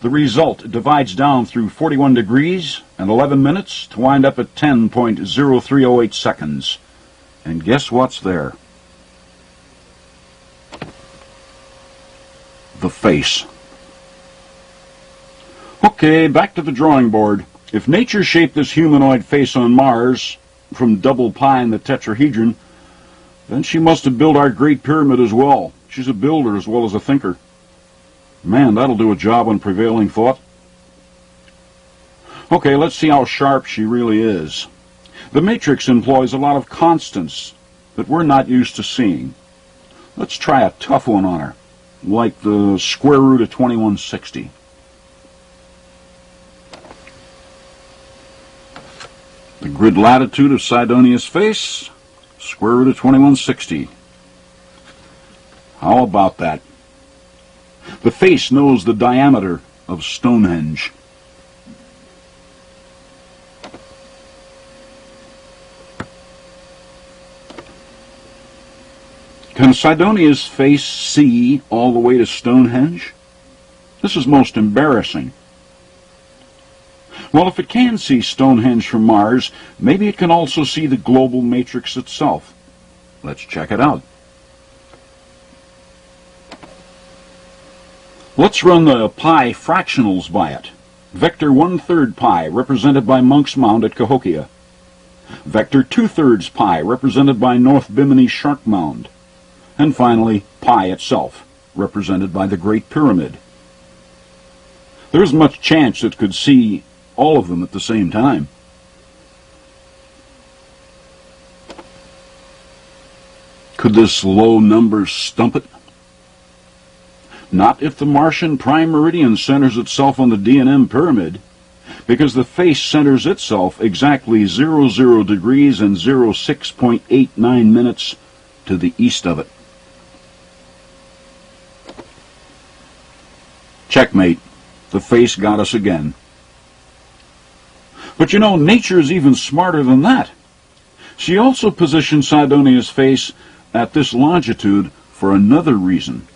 The result divides down through 41 degrees and 11 minutes to wind up at 10.0308 seconds. And guess what's there? The face. Okay, back to the drawing board. If nature shaped this humanoid face on Mars from double pi in the tetrahedron, then she must have built our Great Pyramid as well. She's a builder as well as a thinker. Man, that'll do a job on prevailing thought. Okay, let's see how sharp she really is. The matrix employs a lot of constants that we're not used to seeing. Let's try a tough one on her, like the square root of 2160. The grid latitude of Cydonia's face, square root of 2160. How about that? The face knows the diameter of Stonehenge. Can Cydonia's face see all the way to Stonehenge? This is most embarrassing. Well, if it can see Stonehenge from Mars, maybe it can also see the global matrix itself. Let's check it out. Let's run the pi fractionals by it. Vector 1/3 pi, represented by Munck's Mound at Cahokia. Vector 2/3 pi, represented by North Bimini Shark Mound. And finally, pi itself, represented by the Great Pyramid. There isn't much chance it could see all of them at the same time. Could this low number stump it? Not if the Martian prime meridian centers itself on the DNM pyramid, because the face centers itself exactly 00 degrees and 06.89 minutes to the east of it. Checkmate. The face got us again. But you know, nature is even smarter than that. She also positioned Cydonia's face at this longitude for another reason.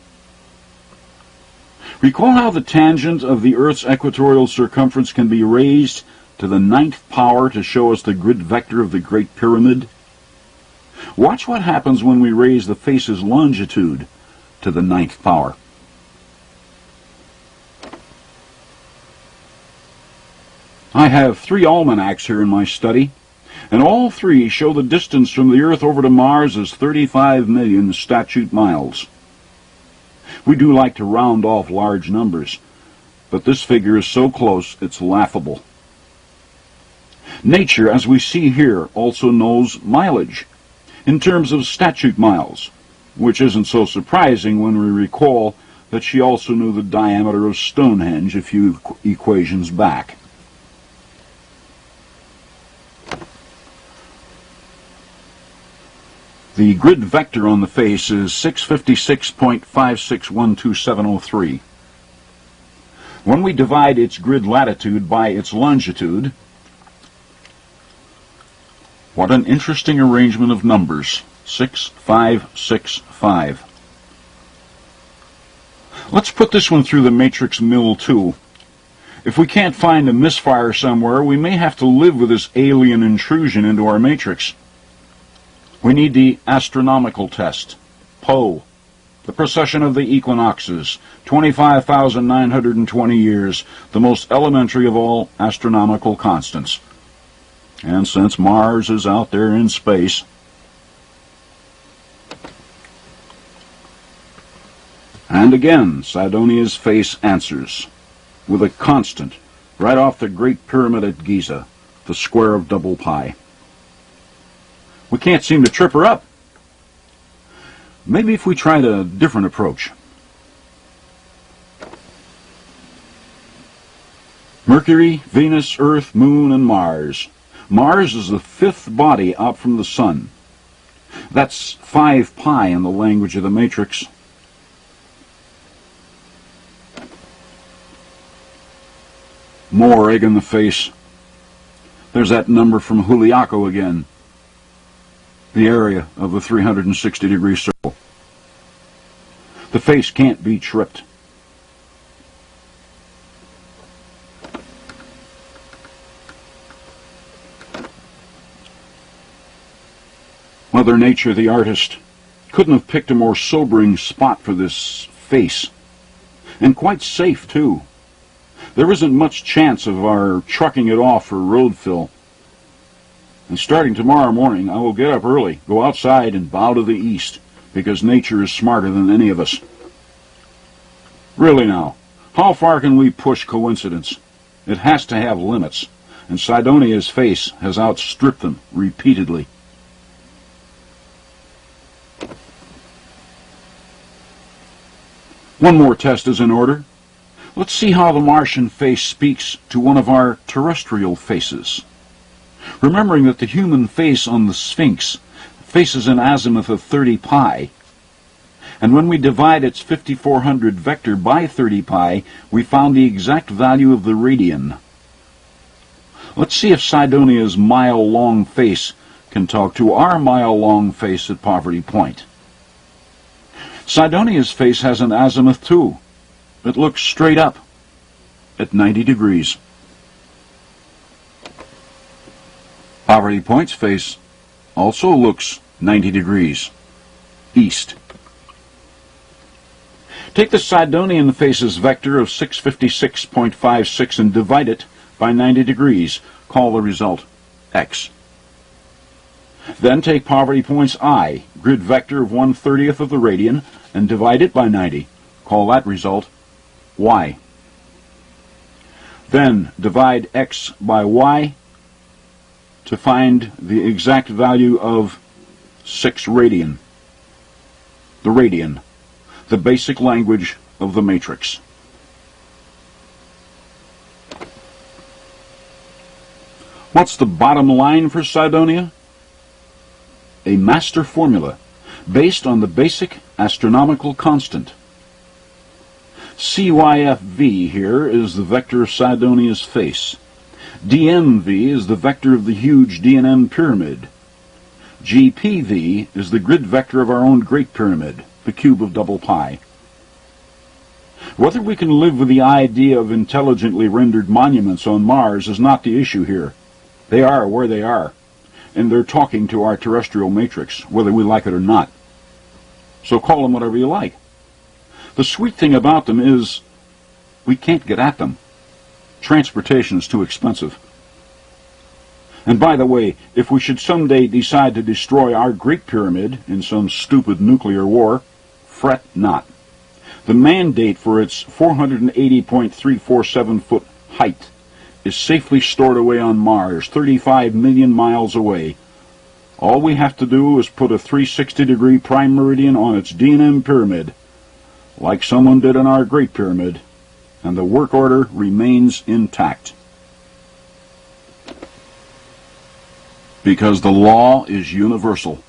Recall how the tangent of the Earth's equatorial circumference can be raised to the 9th power to show us the grid vector of the Great Pyramid? Watch what happens when we raise the face's longitude to the 9th power. I have 3 almanacs here in my study, and all 3 show the distance from the Earth over to Mars as 35 million statute miles. We do like to round off large numbers, but this figure is so close it's laughable. Nature, as we see here, also knows mileage in terms of statute miles, which isn't so surprising when we recall that she also knew the diameter of Stonehenge a few equations back. The grid vector on the face is 656.5612.703. When we divide its grid latitude by its longitude, what an interesting arrangement of numbers. 6565. Let's put this one through the matrix mill too. If we can't find a misfire somewhere, we may have to live with this alien intrusion into our matrix. We need the astronomical test, Po, the precession of the equinoxes, 25,920 years, the most elementary of all astronomical constants. And since Mars is out there in space, and again, Sidonia's face answers with a constant right off the Great Pyramid at Giza, the square of double pi. We can't seem to trip her up. Maybe if we tried a different approach. Mercury, Venus, Earth, Moon, and Mars. Mars is the 5th body out from the Sun. That's 5 pi in the language of the matrix. More egg in the face. There's that number from Juliaco again. The area of the 360-degree circle. The face can't be tripped. Mother Nature, the artist, couldn't have picked a more sobering spot for this face. And quite safe, too. There isn't much chance of our trucking it off for road fill. And starting tomorrow morning, I will get up early, go outside, and bow to the east, because nature is smarter than any of us. Really now, how far can we push coincidence? It has to have limits, and Sidonia's face has outstripped them repeatedly. One more test is in order. Let's see how the Martian face speaks to one of our terrestrial faces. Remembering that the human face on the Sphinx faces an azimuth of 30 pi, and when we divide its 5400 vector by 30 pi, we found the exact value of the radian. Let's see if Sidonia's mile-long face can talk to our mile-long face at Poverty Point. Sidonia's face has an azimuth too. It looks straight up at 90 degrees. Poverty Point's face also looks 90 degrees east. Take the Sidonian face's vector of 656.56 and divide it by 90 degrees. Call the result x. Then take Poverty Point's I, grid vector of 1/30th of the radian, and divide it by 90. Call that result y. Then divide x by y to find the exact value of 6 radian. The radian, the basic language of the matrix. What's the bottom line for Sidonia? A master formula based on the basic astronomical constant. CYFV here is the vector of Sidonia's face. DMV is the vector of the huge D&M pyramid. GPV is the grid vector of our own Great Pyramid, the cube of double pi. Whether we can live with the idea of intelligently rendered monuments on Mars is not the issue here. They are where they are, and they're talking to our terrestrial matrix, whether we like it or not. So call them whatever you like. The sweet thing about them is we can't get at them. Transportation is too expensive. And by the way, if we should someday decide to destroy our Great Pyramid in some stupid nuclear war, fret not. The mandate for its 480.347-foot height is safely stored away on Mars, 35 million miles away. All we have to do is put a 360-degree prime meridian on its D&M pyramid, like someone did in our Great Pyramid, and the work order remains intact. Because the law is universal.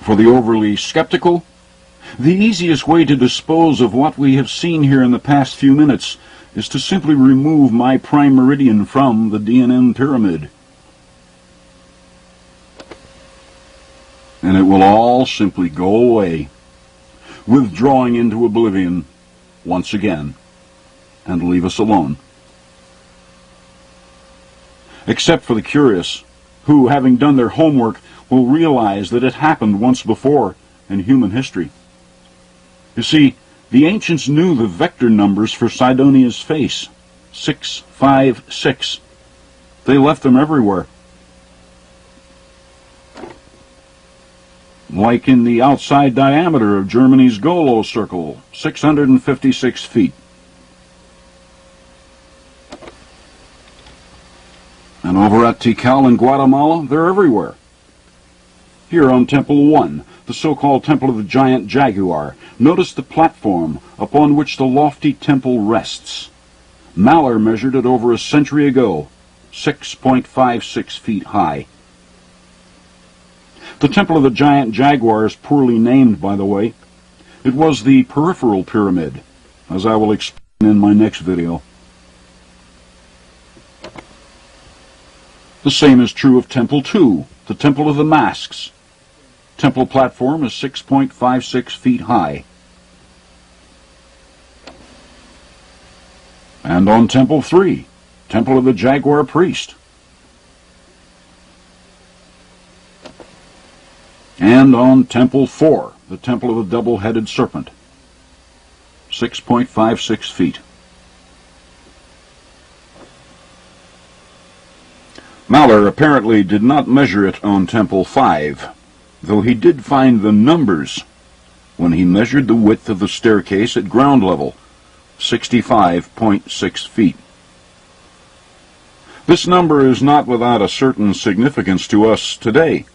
For the overly skeptical, the easiest way to dispose of what we have seen here in the past few minutes is to simply remove my prime meridian from the D&M pyramid. And it will all simply go away, withdrawing into oblivion once again, and leave us alone. Except for the curious, who, having done their homework, will realize that it happened once before in human history. You see, the ancients knew the vector numbers for Sidonia's face, 656. They left them everywhere. Like in the outside diameter of Germany's Golo circle, 656 feet. And over at Tikal in Guatemala, they're everywhere. Here on Temple 1, the so-called Temple of the Giant Jaguar, notice the platform upon which the lofty temple rests. Mallar measured it over a century ago, 6.56 feet high. The Temple of the Giant Jaguar is poorly named, by the way. It was the peripheral pyramid, as I will explain in my next video. The same is true of Temple 2, the Temple of the Masks. Temple platform is 6.56 feet high. And on Temple 3, Temple of the Jaguar Priest. And on Temple 4, the Temple of the Double-Headed Serpent, 6.56 feet. Mallar apparently did not measure it on Temple 5, though he did find the numbers when he measured the width of the staircase at ground level, 65.6 feet. This number is not without a certain significance to us today.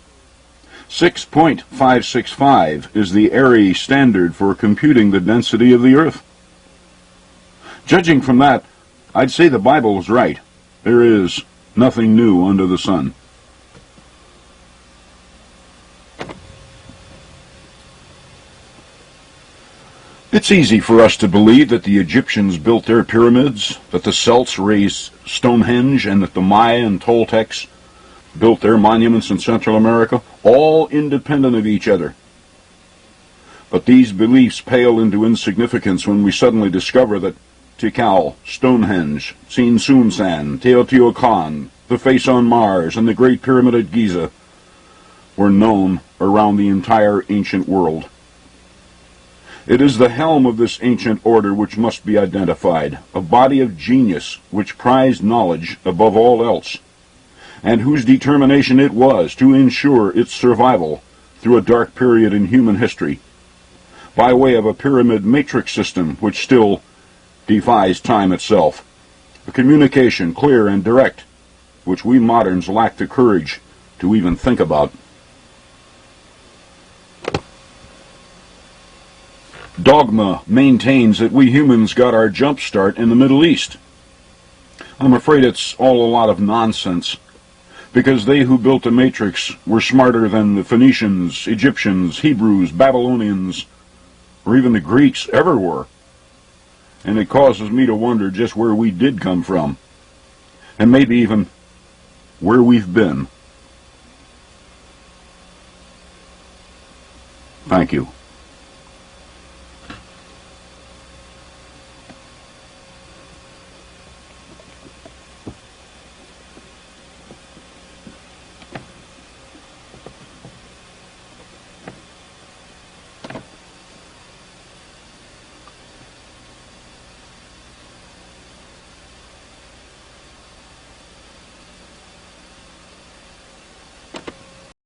6.565 is the ARRI standard for computing the density of the Earth. Judging from that, I'd say the Bible was right. There is nothing new under the sun. It's easy for us to believe that the Egyptians built their pyramids, that the Celts raised Stonehenge, and that the Maya and Toltecs built their monuments in Central America, all independent of each other. But these beliefs pale into insignificance when we suddenly discover that Tikal, Stonehenge, Tsinsunsan, Teotihuacan, the Face on Mars, and the Great Pyramid at Giza were known around the entire ancient world. It is the helm of this ancient order which must be identified, a body of genius which prized knowledge above all else, and whose determination it was to ensure its survival through a dark period in human history, by way of a pyramid matrix system which still defies time itself, a communication clear and direct, which we moderns lack the courage to even think about. Dogma maintains that we humans got our jump start in the Middle East. I'm afraid it's all a lot of nonsense, because they who built the matrix were smarter than the Phoenicians, Egyptians, Hebrews, Babylonians, or even the Greeks ever were. And it causes me to wonder just where we did come from, and maybe even where we've been. Thank you.